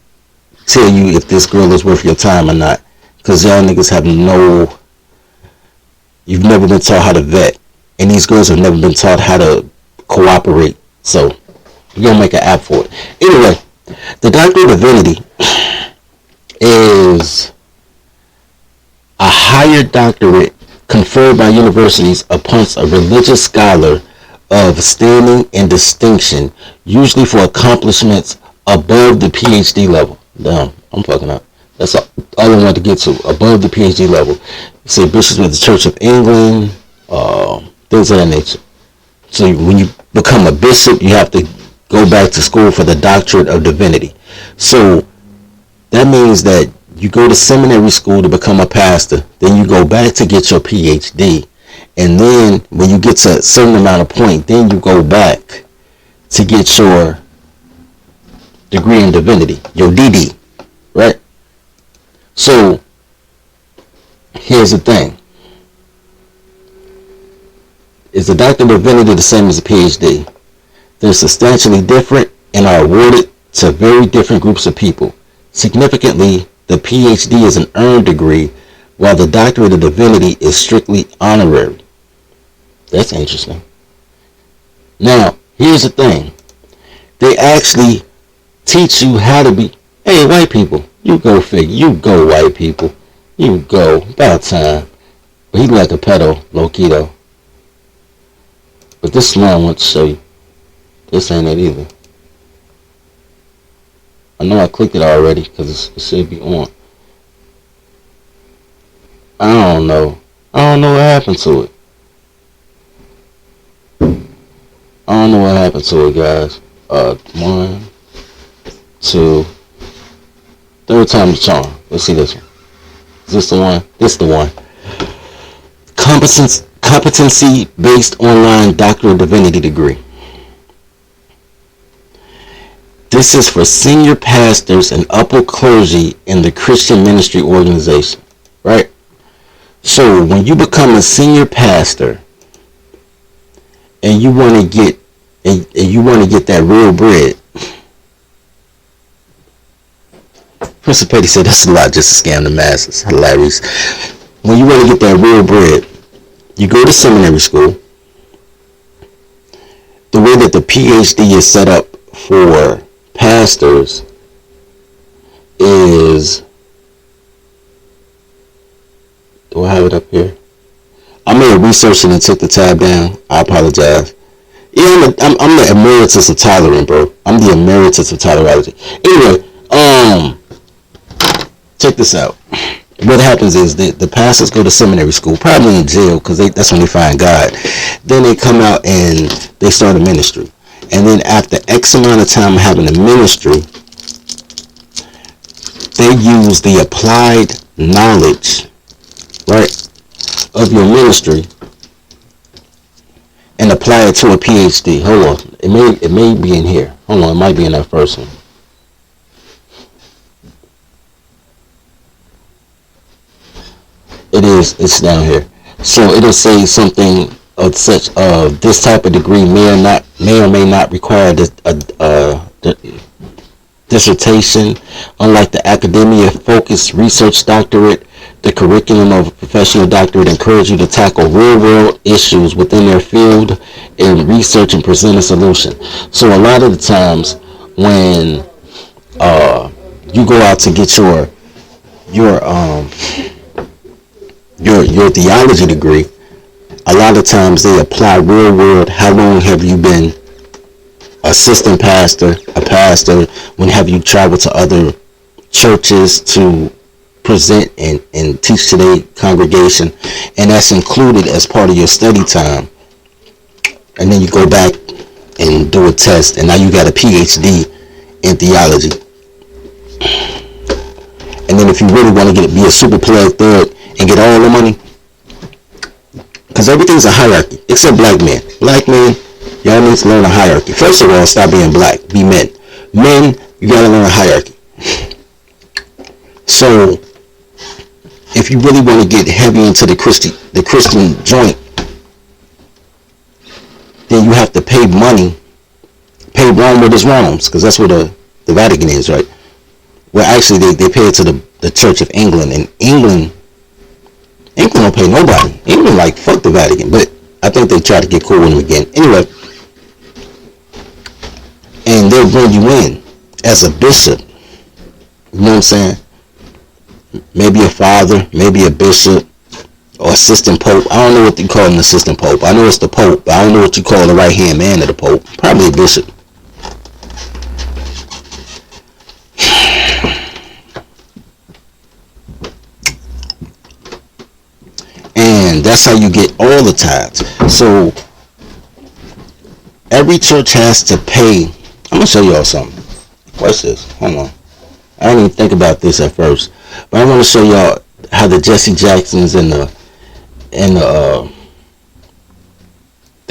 tell you if this girl is worth your time or not. Because y'all niggas have you've never been taught how to vet. And these girls have never been taught how to cooperate. So, we're going to make an app for it. Anyway, the Doctorate of Divinity is a higher doctorate conferred by universities upon a religious scholar of standing and distinction, usually for accomplishments above the PhD level. Damn, I'm fucking up. That's all I wanted to get to. Above the PhD level. Say bishops with the Church of England, things of that nature. So when you become a bishop, you have to go back to school for the Doctorate of Divinity. So that means that you go to seminary school to become a pastor, then you go back to get your PhD, and then when you get to a certain amount of point, then you go back to get your degree in divinity, your DD, right? So here's the thing. Is the Doctorate of Divinity the same as a PhD? They're substantially different and are awarded to very different groups of people. Significantly, the PhD is an earned degree, while the Doctorate of Divinity is strictly honorary. That's interesting. Now, here's the thing. They actually teach you how to be, hey, white people, you go figure, you go, white people, you go, about time. But he like a pedo, low-key though. But this is what I want to show you. This ain't it either. I know I clicked it already because it should be on. I don't know what happened to it. I don't know what happened to it, guys. 1, 2, 3rd time the charm. Let's see this one. Is this the one? This the one. Competency-based online Doctor of Divinity degree. This is for senior pastors and upper clergy in the Christian ministry organization, right? So when you become a senior pastor and you want to get that real bread, Prince Petty said that's a lot just to scam the masses. Hilarious. When you want to get that real bread, you go to seminary school. The way that the PhD is set up for pastors is, do I have it up here? I may have researched it and took the tab down. I apologize. Yeah, I'm the emeritus of tolerant, bro. I'm the emeritus of tolerology. Anyway, check this out. What happens is the pastors go to seminary school, probably in jail, because that's when they find God. Then they come out and they start a ministry. And then after X amount of time having a ministry, they use the applied knowledge, right, of your ministry and apply it to a PhD. Hold on. It may be in here. Hold on. It might be in that first one. It is. It's down here. So it'll say something of such this type of degree may or may not require a dissertation. Unlike the academia-focused research doctorate, the curriculum of a professional doctorate encourages you to tackle real-world issues within their field and research and present a solution. So a lot of the times when you go out to get your theology degree, a lot of times they apply real world. How long have you been assistant pastor, a pastor? When have you traveled to other churches to present and teach to their congregation? And that's included as part of your study time. And then you go back and do a test, and now you got a PhD in theology. And then if you really want to be a super plug third and get all the money, because everything's a hierarchy except black men. Black men, y'all need to learn a hierarchy. First of all, stop being black. Be men. Men, you gotta learn a hierarchy. So, if you really want to get heavy into the Christian joint, then you have to pay money. Pay Rome what is Rome's, because that's where the Vatican is, right? Well, actually, they pay it to the Church of England, and England don't pay nobody. England like fuck the Vatican, but I think they try to get cool with them again. Anyway, and they'll bring you in as a bishop. You know what I'm saying? Maybe a father, maybe a bishop, or assistant pope. I don't know what you call an assistant pope. I know it's the pope, but I don't know what you call the right hand man of the pope. Probably a bishop. And that's how you get all the tithes. So every church has to pay. I'm gonna show y'all something. Watch this. Hold on. I didn't even think about this at first, but I want to show y'all how the Jesse Jacksons and the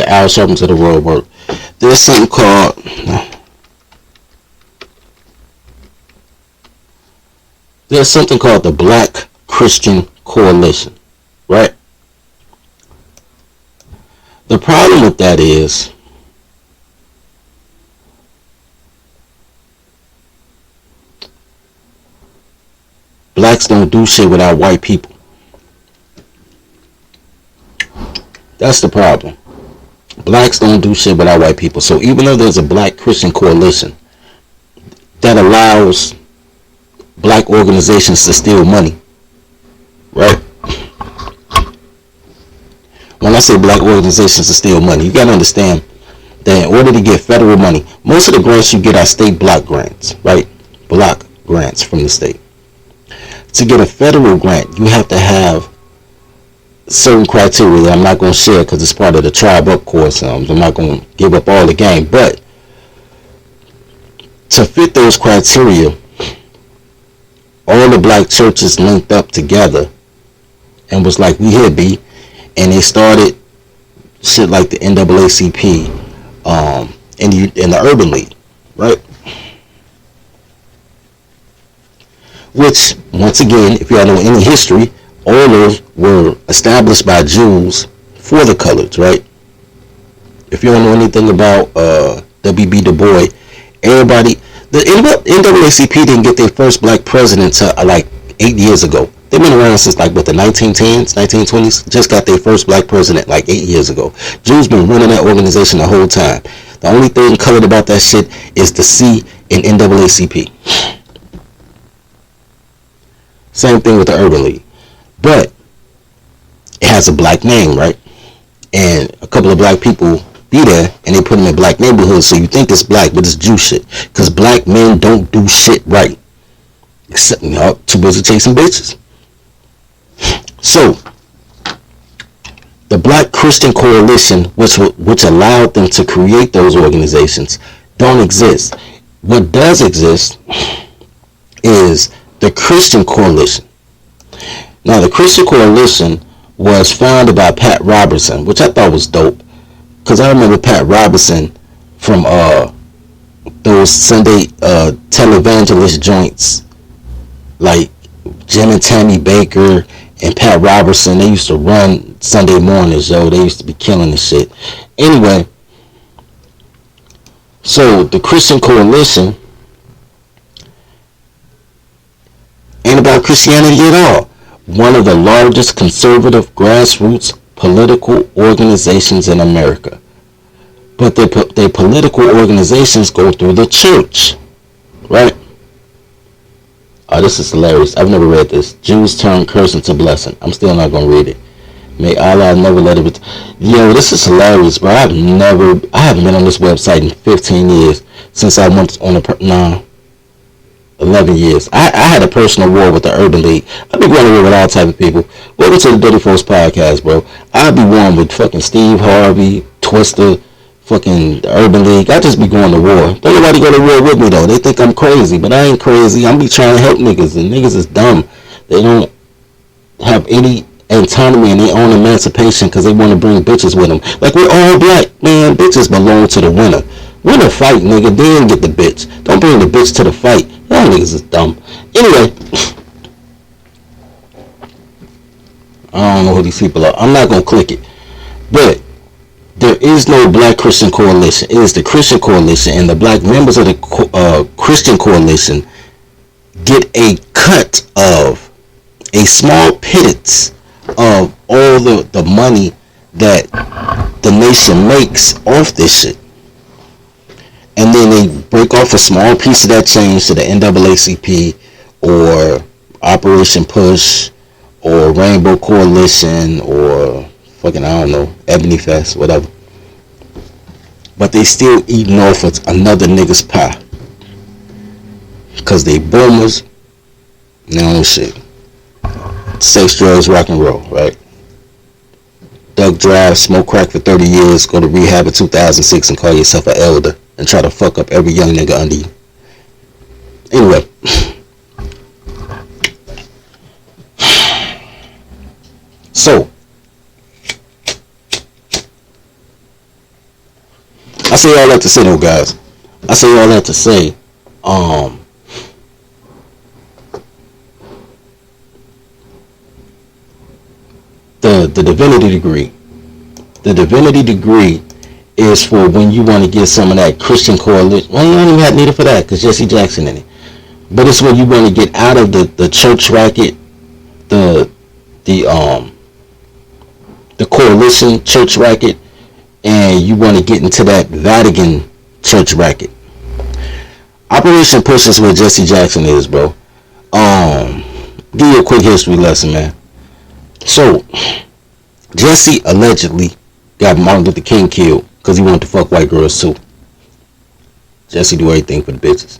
Al Sharptons of the world work. There's something called the Black Christian Coalition, right? The problem with that is blacks don't do shit without white people. That's the problem. Blacks don't do shit without white people. So even though there's a Black Christian Coalition that allows black organizations to steal money, right? When I say black organizations to steal money, you got to understand that in order to get federal money, most of the grants you get are state block grants, right? Block grants from the state. To get a federal grant, you have to have certain criteria that I'm not going to share because it's part of the Tribe Up course. I'm not going to give up all the game. But to fit those criteria, all the black churches linked up together and was like, we here, B. And they started shit like the NAACP in the Urban League, right? Which, once again, if y'all know any history, all those were established by Jews for the coloreds, right? If you don't know anything about W.B. Du Bois, everybody, the NAACP didn't get their first black president till like 8 years ago. They've been around since like what, the 1910s, 1920s. Just got their first black president like 8 years ago. Jews been running that organization the whole time. The only thing colored about that shit is the C in NAACP. Same thing with the Urban League. But it has a black name, right? And a couple of black people be there and they put them in black neighborhoods, so you think it's black, but it's Jew shit. Because black men don't do shit right. Except, you know, too busy chasing bitches. So, the Black Christian Coalition, which allowed them to create those organizations, don't exist. What does exist is the Christian Coalition. Now, the Christian Coalition was founded by Pat Robertson, which I thought was dope. Because I remember Pat Robertson from those Sunday televangelist joints, like Jim and Tammy Baker and Pat Robertson. They used to run Sunday mornings, yo. They used to be killing the shit. Anyway, so the Christian Coalition ain't about Christianity at all. One of the largest conservative grassroots political organizations in America. But their political organizations go through the church, right? Oh, this is hilarious. I've never read this. Jews turn curse into blessing. I'm still not going to read it. May Allah never let it be. Yo, this is hilarious, bro. I haven't been on this website in 15 years. Since I went on 11 years. I had a personal war with the Urban League. I be going to war with all type of people. Welcome to the Dirty Folks Podcast, bro. I be warm with fucking Steve Harvey, Twister, fucking the Urban League. I just be going to war. Don't nobody go to war with me though. They think I'm crazy, but I ain't crazy. I'm be trying to help niggas, and niggas is dumb. They don't have any autonomy and their own emancipation because they want to bring bitches with them. Like, we're all black, man. Bitches belong to the winner. Winner fight, nigga, then get the bitch. Don't bring the bitch to the fight. Y'all niggas is dumb. Anyway, I don't know who these people are. I'm not gonna click it, but there is no Black Christian Coalition. It is the Christian Coalition, and the black members of the Christian Coalition get a cut of a small pittance of all the money that the nation makes off this shit. And then they break off a small piece of that change to the NAACP or Operation Push or Rainbow Coalition or fucking, I don't know, Ebony Fest, whatever. But they still eating off of another nigga's pie. Because they boomers. No shit. Sex, drugs, rock and roll, right? Duck drive, smoke crack for 30 years, go to rehab in 2006 and call yourself an elder and try to fuck up every young nigga under you. Anyway. So, I say all that to say though, guys. I say all that to say, the divinity degree. The divinity degree is for when you want to get some of that Christian Coalition. Well, you don't even have need it for that because Jesse Jackson in it. But it's when you want to get out of the church racket, the coalition church racket, and you want to get into that Vatican church racket. Operation Push is where Jesse Jackson is, bro. Give you a quick history lesson, man. So, Jesse allegedly got Martin Luther King killed because he wanted to fuck white girls too. Jesse do everything for the bitches.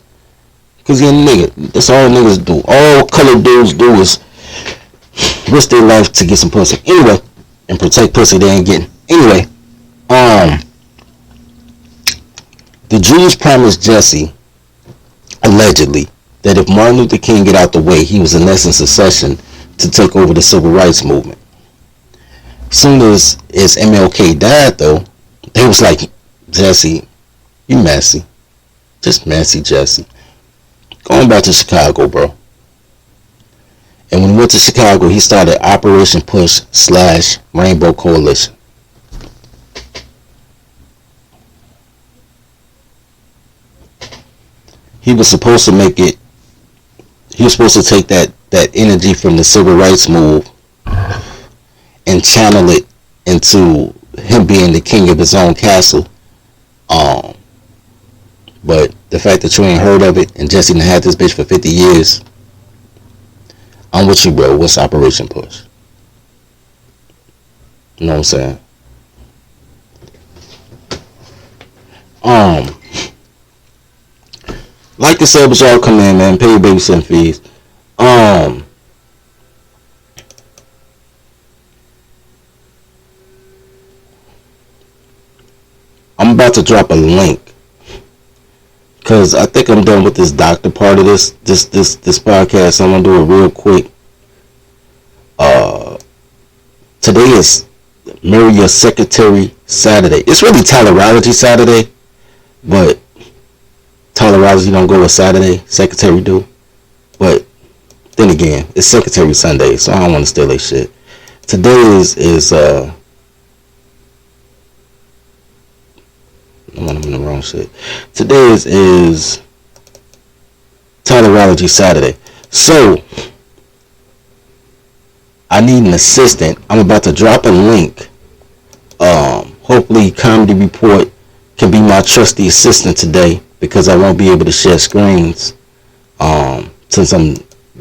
Because he a nigga. That's all niggas do. All colored dudes do is risk their life to get some pussy. Anyway, and protect pussy they ain't getting. Anyway, the Jews promised Jesse, allegedly, that if Martin Luther King get out the way, he was in essence succession to take over the civil rights movement. Soon as MLK died, though, they was like, Jesse, you messy. Just messy, Jesse. Going back to Chicago, bro. And when he went to Chicago, he started Operation Push / Rainbow Coalition. He was supposed to make it, he was supposed to take that energy from the civil rights move and channel it into him being the king of his own castle. But the fact that you ain't heard of it and Jesse done had this bitch for 50 years, I'm with you, bro. What's Operation Push? You know what I'm saying? Like I said, but y'all come in, man. Pay your babysitting fees. I'm about to drop a link because I think I'm done with this doctor part of this podcast. I'm gonna do it real quick. Today is Marry Your Secretary Saturday. It's really Toddlerology Saturday, but Toddlerology don't go with Saturday. Secretary do. But then again, it's Secretary Sunday, so I don't want to steal their shit. Today is I'm in the wrong shit. Today is Toddlerology Saturday. So I need an assistant. I'm about to drop a link. Hopefully Comedy Report can be my trusty assistant today, because I won't be able to share screens since I'm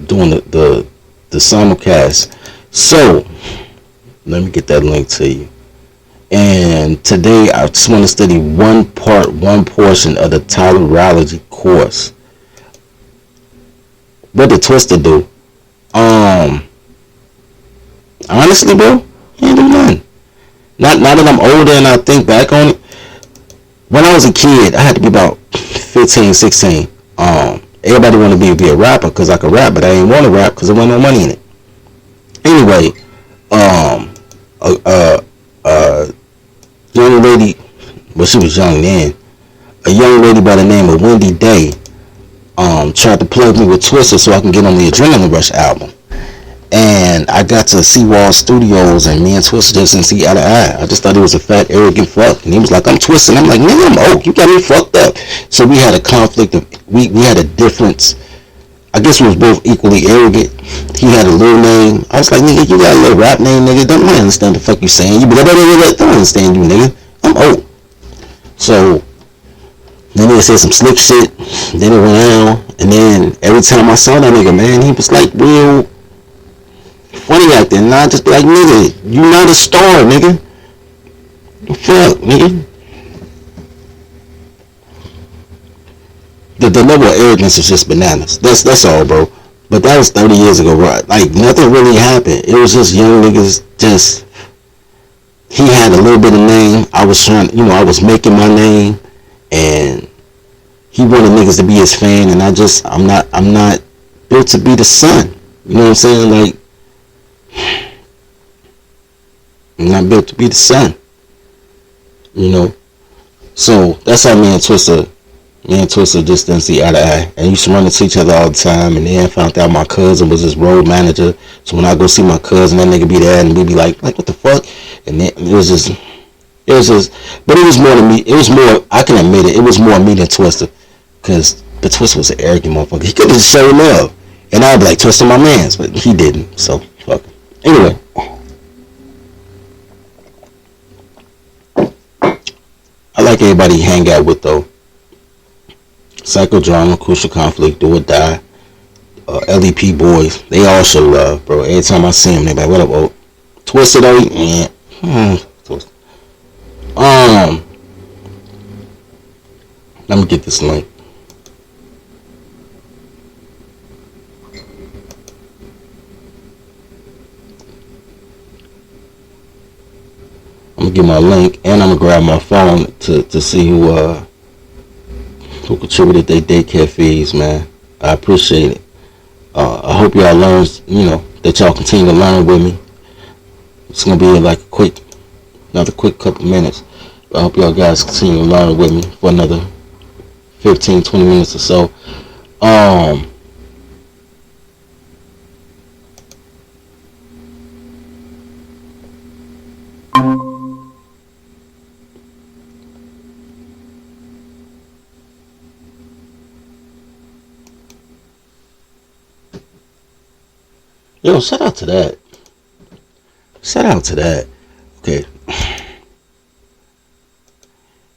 doing the simulcast. So let me get that link to you. And today I just want to study one portion of the Toddlerology course. What did Twister do? Honestly, bro, he ain't do nothing. Now that I'm older and I think back on it, when I was a kid, I had to be about 15, 16. Everybody wanted me to be a rapper because I could rap, but I didn't want to rap because there wasn't no money in it. Anyway, young lady, well, she was young then. A young lady by the name of Wendy Day tried to plug me with Twister so I can get on the Adrenaline Rush album. And I got to Seawall Studios, and me and Twister just didn't see eye to eye. I just thought he was a fat, arrogant fuck. And he was like, I'm Twister. And I'm like, nigga, I'm Oak. You got me fucked up. So we had a conflict of, we had a difference. I guess we was both equally arrogant. He had a little name. I was like, nigga, you got a little rap name, nigga. Don't understand the fuck you saying. You don't understand you, nigga. I'm Oak. So then they said some slick shit. Then it went down. And then every time I saw that nigga, man, he was like real funny acting, and I just be like, nigga, you not a star, nigga. Fuck, nigga. The level of arrogance is just bananas. That's all, bro. But that was 30 years ago, right? Like, nothing really happened. It was just young niggas just, he had a little bit of name. I was trying, I was making my name, and he wanted niggas to be his fan, and I'm not built to be the son. You know what I'm saying? Like, I'm not built to be the son. So that's how me and Twister just didn't see eye to eye. And used to run into each other all the time. And then I found out my cousin was his road manager. So when I go see my cousin, that nigga be there, and we be like what the fuck? And then it was just, but it was more to me. It was more, I can admit it, it was more me than Twister. Because the Twister was an arrogant motherfucker. He could have just showed love. And I'd be like, Twister my mans. But he didn't. So, fuck. Anyway. I like everybody you hang out with, though. Psychodrama, Crucial Conflict, Do or Die, LEP Boys. They all show love, bro. Every time I see them, they be like, what up, Oak? Twisted, though? Yeah. Twisted. Let me get this link. I'm gonna get my link, and I'm gonna grab my phone to see who contributed their daycare fees, man. I appreciate it. I hope y'all learn, that y'all continue to learn with me. It's gonna be like another quick couple minutes. But I hope y'all guys continue to learn with me for another 15, 20 minutes or so. Yo, shout out to that. Shout out to that. Okay.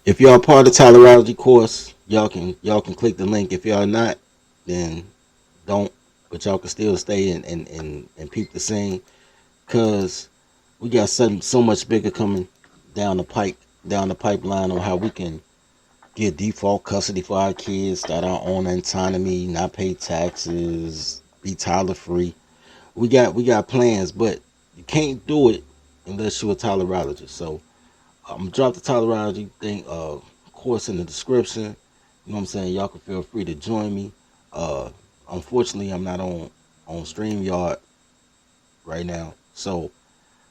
If y'all part of the Toddlerology course, y'all can click the link. If y'all not, then don't. But y'all can still stay and peep the scene, cause we got something so much bigger coming down the pipeline on how we can get default custody for our kids, start our own autonomy, not pay taxes, be Tyler free. We got plans, but you can't do it unless you're a tolerologist. So I'm gonna drop the tolerology thing course in the description. You know what I'm saying? Y'all can feel free to join me. Unfortunately, I'm not on StreamYard right now, so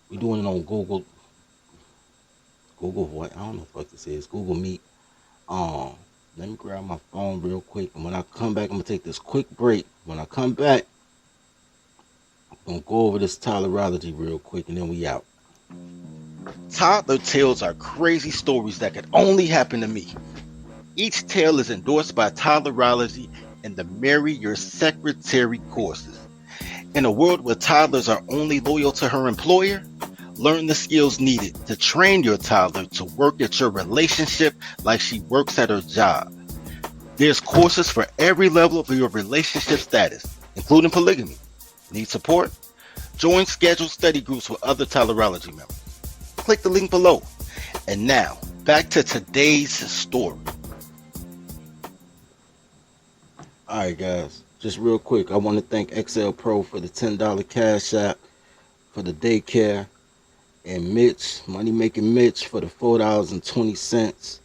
we doing it on Google Voice. I don't know what this is. Google Meet. Let me grab my phone real quick, and when I come back, I'm gonna take this quick break. When I come back, I'm gonna go over this tolerology real quick, and then we out. Toddler tales are crazy stories that could only happen to me. Each tale is endorsed by Toddlerology and the Marry Your Secretary courses. In a world where toddlers are only loyal to her employer, learn the skills needed to train your toddler to work at your relationship like she works at her job. There's courses for every level of your relationship status, including polygamy. Need support? Join scheduled study groups with other Toddlerology members. Click the link below. And now, back to today's story. Alright guys, just real quick, I want to thank XL Pro for the $10 cash app for the daycare, and Mitch, Money Making Mitch, for the $4.20.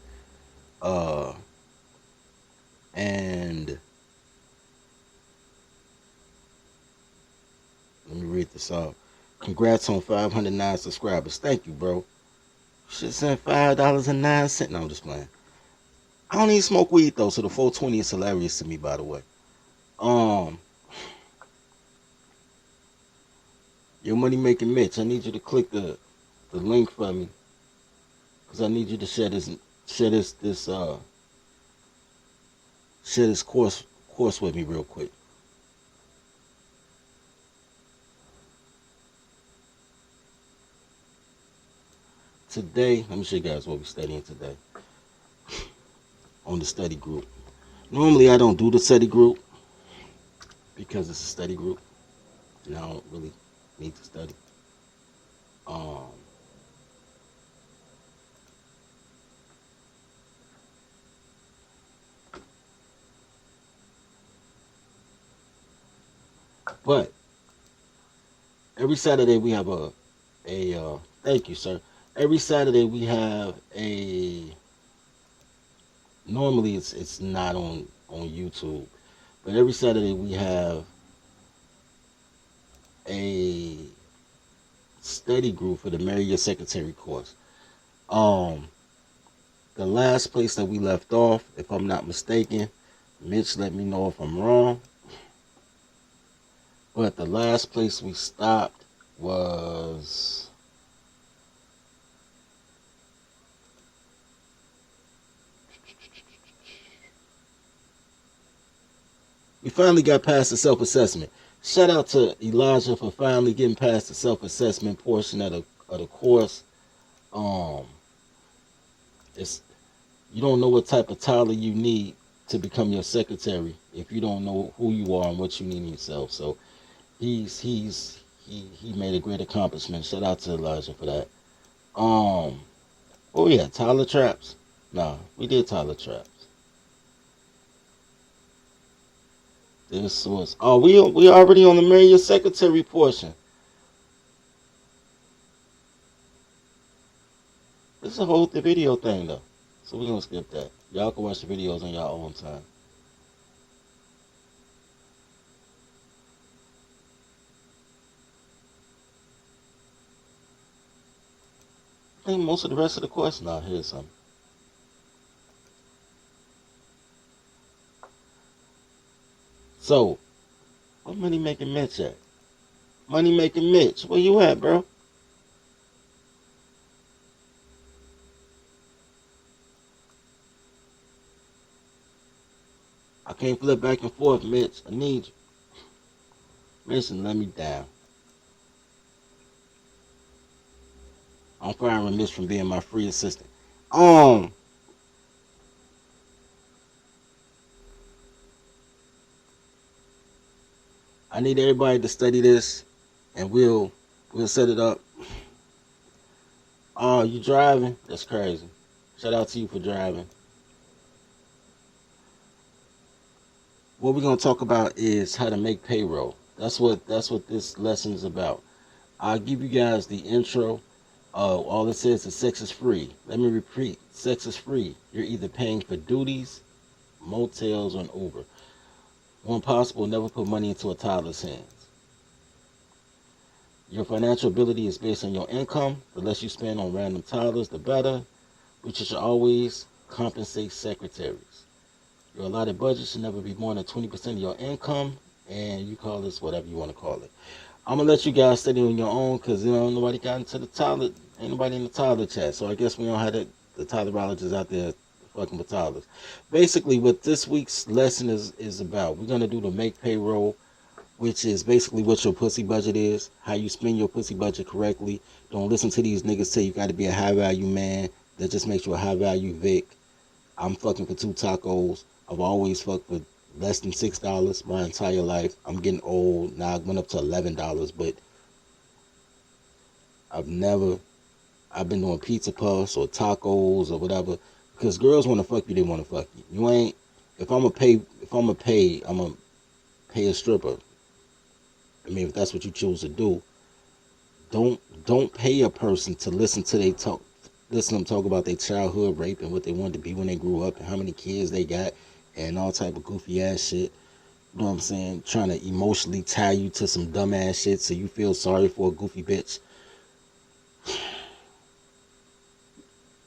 And let me read this off. Congrats on 509 subscribers. Thank you, bro. Should send $5.09. No, I'm just playing. I don't even smoke weed though, so the 420 is hilarious to me, by the way. Your Money Making Mitch, I need you to click the link for me, because I need you to share this course with me real quick. Today, let me show you guys what we're studying today on the study group. Normally, I don't do the study group because it's a study group, and I don't really need to study. But every Saturday we have a thank you, sir. Every Saturday we have normally it's not on YouTube, but every Saturday we have a study group for the Marry Your Secretary course. The last place that we left off, if I'm not mistaken, Mitch, let me know if I'm wrong, but the last place we stopped was we finally got past the self-assessment. Shout out to Elijah for finally getting past the self-assessment portion of the course. It's, you don't know what type of toddler you need to become your secretary if you don't know who you are and what you need in yourself. So he made a great accomplishment. Shout out to Elijah for that. Oh yeah, toddler traps. Nah, we did toddler traps. This was we already on the Marry Your Secretary portion. This is a whole video thing though, so we're gonna skip that. Y'all can watch the videos on your own time. think most of the rest of the question out here is something. So, where Money Making Mitch at? Money Making Mitch, where you at, bro? I can't flip back and forth, Mitch. I need you. Mitch, let me down. I'm firing Mitch from being my free assistant. I need everybody to study this, and we'll set it up. Oh, you driving? That's crazy. Shout out to you for driving. What we're gonna talk about is how to make payroll. That's what this lesson is about. I'll give you guys the intro. All it says is sex is free. Let me repeat: sex is free. You're either paying for duties, motels, or an Uber. When possible, never put money into a toddler's hands. Your financial ability is based on your income. The less you spend on random toddlers, the better. But you should always compensate secretaries. Your allotted budget should never be more than 20% of your income, and you call this whatever you want to call it. I'm going to let you guys study on your own because, nobody got into the toddler, ain't nobody in the toddler chat, so I guess we don't have the toddlerologists out there fucking with toddlers. Basically, what this week's lesson is about, we're going to do the make payroll, which is basically what your pussy budget is, how you spend your pussy budget correctly. Don't listen to these niggas say you got to be a high-value man. That just makes you a high-value Vic. I'm fucking for 2 tacos. I've always fucked for less than $6 my entire life. I'm getting old. Now I went up to $11, but I've been doing pizza puffs or tacos or whatever. Because girls want to fuck you, they want to fuck you. You ain't, if I'm gonna pay a stripper. I mean, if that's what you choose to do, don't pay a person to listen to them talk about their childhood rape and what they wanted to be when they grew up and how many kids they got and all type of goofy ass shit. You know what I'm saying? Trying to emotionally tie you to some dumb ass shit so you feel sorry for a goofy bitch.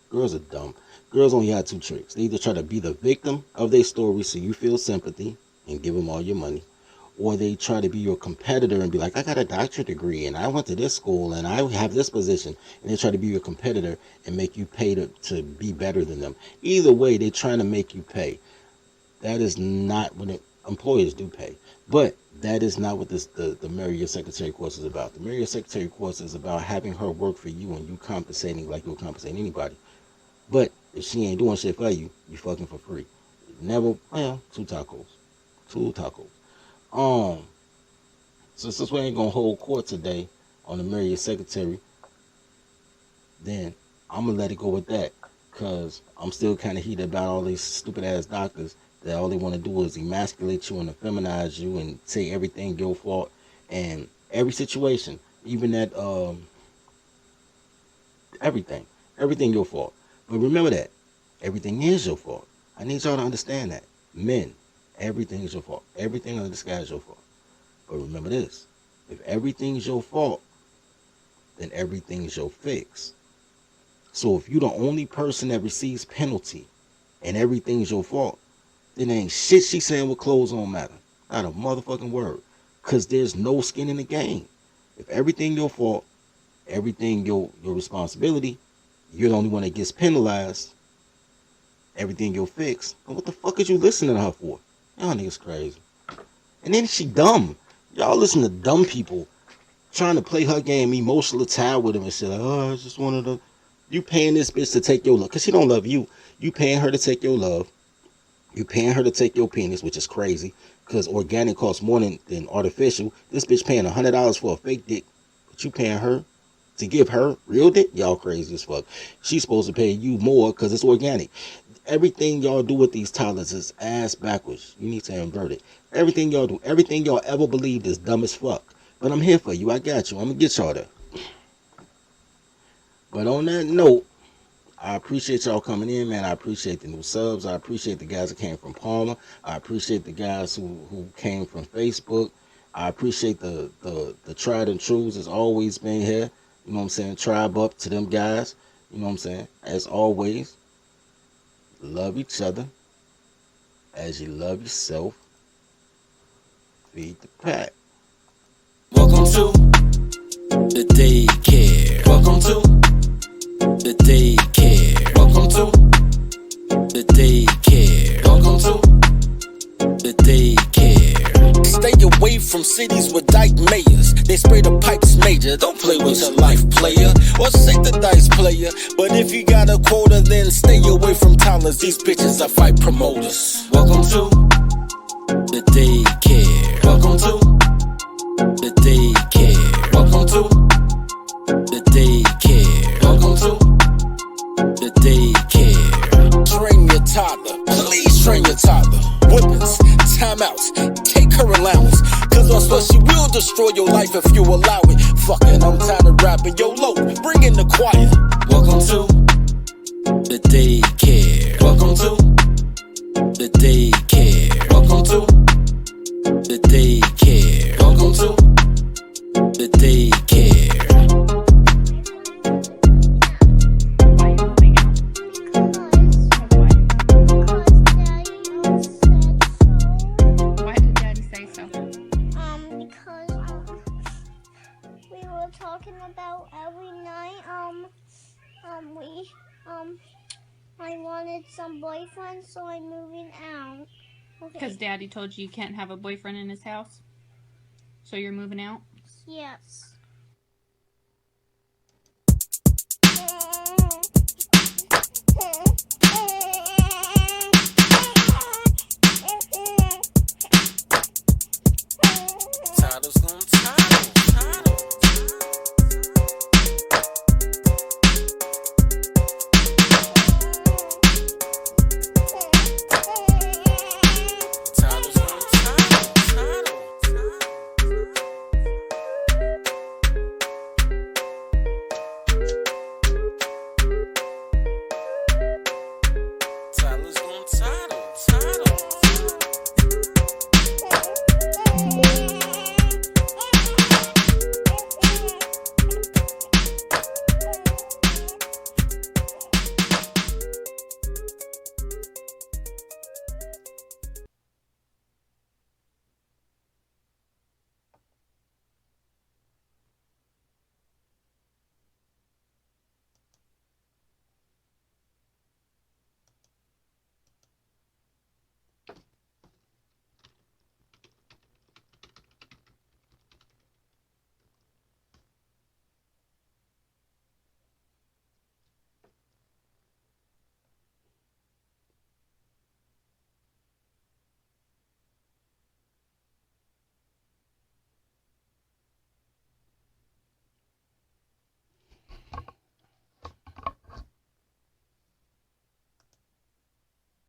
Girls are dumb. Girls only have 2 tricks. They either try to be the victim of their story so you feel sympathy and give them all your money, or they try to be your competitor and be like, I got a doctorate degree and I went to this school and I have this position, and they try to be your competitor and make you pay to be better than them. Either way, they're trying to make you pay. That is not what employers do pay. But that is not what the Marry Your Secretary course is about. The Marry Your Secretary course is about having her work for you and you compensating like you would compensate anybody. But if she ain't doing shit for you, you fucking for free. Never, 2 tacos. 2 tacos. So since we ain't gonna hold court today on the Marry Your Secretary, then I'm gonna let it go with that. Cause I'm still kind of heated about all these stupid ass doctors that all they want to do is emasculate you and effeminize you and say everything your fault and every situation, even that everything your fault. But remember that everything is your fault. I need y'all to understand that. Men, everything is your fault. Everything under the sky is your fault. But remember this, if everything's your fault, then everything's your fix. So if you're the only person that receives penalty and everything's your fault, then ain't shit she saying with clothes on matter. Not a motherfucking word. Because there's no skin in the game. If everything your fault, everything your responsibility, you're the only one that gets penalized, everything you'll fix, then what the fuck is you listening to her for? Y'all niggas crazy. And then she dumb. Y'all listen to dumb people trying to play her game, emotional tie with him and shit. Like, I just wanted to... You paying this bitch to take your love. Because she don't love you. You paying her to take your love. You paying her to take your penis, which is crazy. Because organic costs more than artificial. This bitch paying $100 for a fake dick. But you paying her to give her real dick? Y'all crazy as fuck. She's supposed to pay you more because it's organic. Everything y'all do with these toddlers is ass backwards. You need to invert it. Everything y'all do, everything y'all ever believed is dumb as fuck. But I'm here for you. I got you. I'm going to get y'all there. But on that note, I appreciate y'all coming in, man. I appreciate the new subs. I appreciate the guys that came from Palmer. I appreciate the guys who came from Facebook. I appreciate the tried and trues that's always been here. You know what I'm saying? Tribe up to them guys. You know what I'm saying? As always, love each other as you love yourself. Feed the pack. Welcome to the daycare. Welcome to the daycare. Welcome to the daycare. Welcome to the daycare. Stay away from cities with dyke mayors. They spray the pipes major. Don't play with your life, player. Or shake the dice, player. But if you got a quota, then stay away from toddlers. These bitches are fight promoters. Welcome to the daycare. Welcome to the daycare. Welcome to the daycare. Welcome to the daycare. Train your toddler. Please train your toddler. Whippings, timeouts, take her allowance. Cause I swear she will destroy your life if you allow it. Fucking, I'm tired of rapping. Yo, low, bring in the choir. Welcome to the daycare. Welcome to the daycare. Welcome to the daycare. Welcome to the daycare. Why are you moving out? Why did Daddy say so? Because we were talking about every night, I wanted some boyfriend, so I'm moving out. Okay. Because Daddy told you can't have a boyfriend in his house? So you're moving out? Yes. Toddler's gonna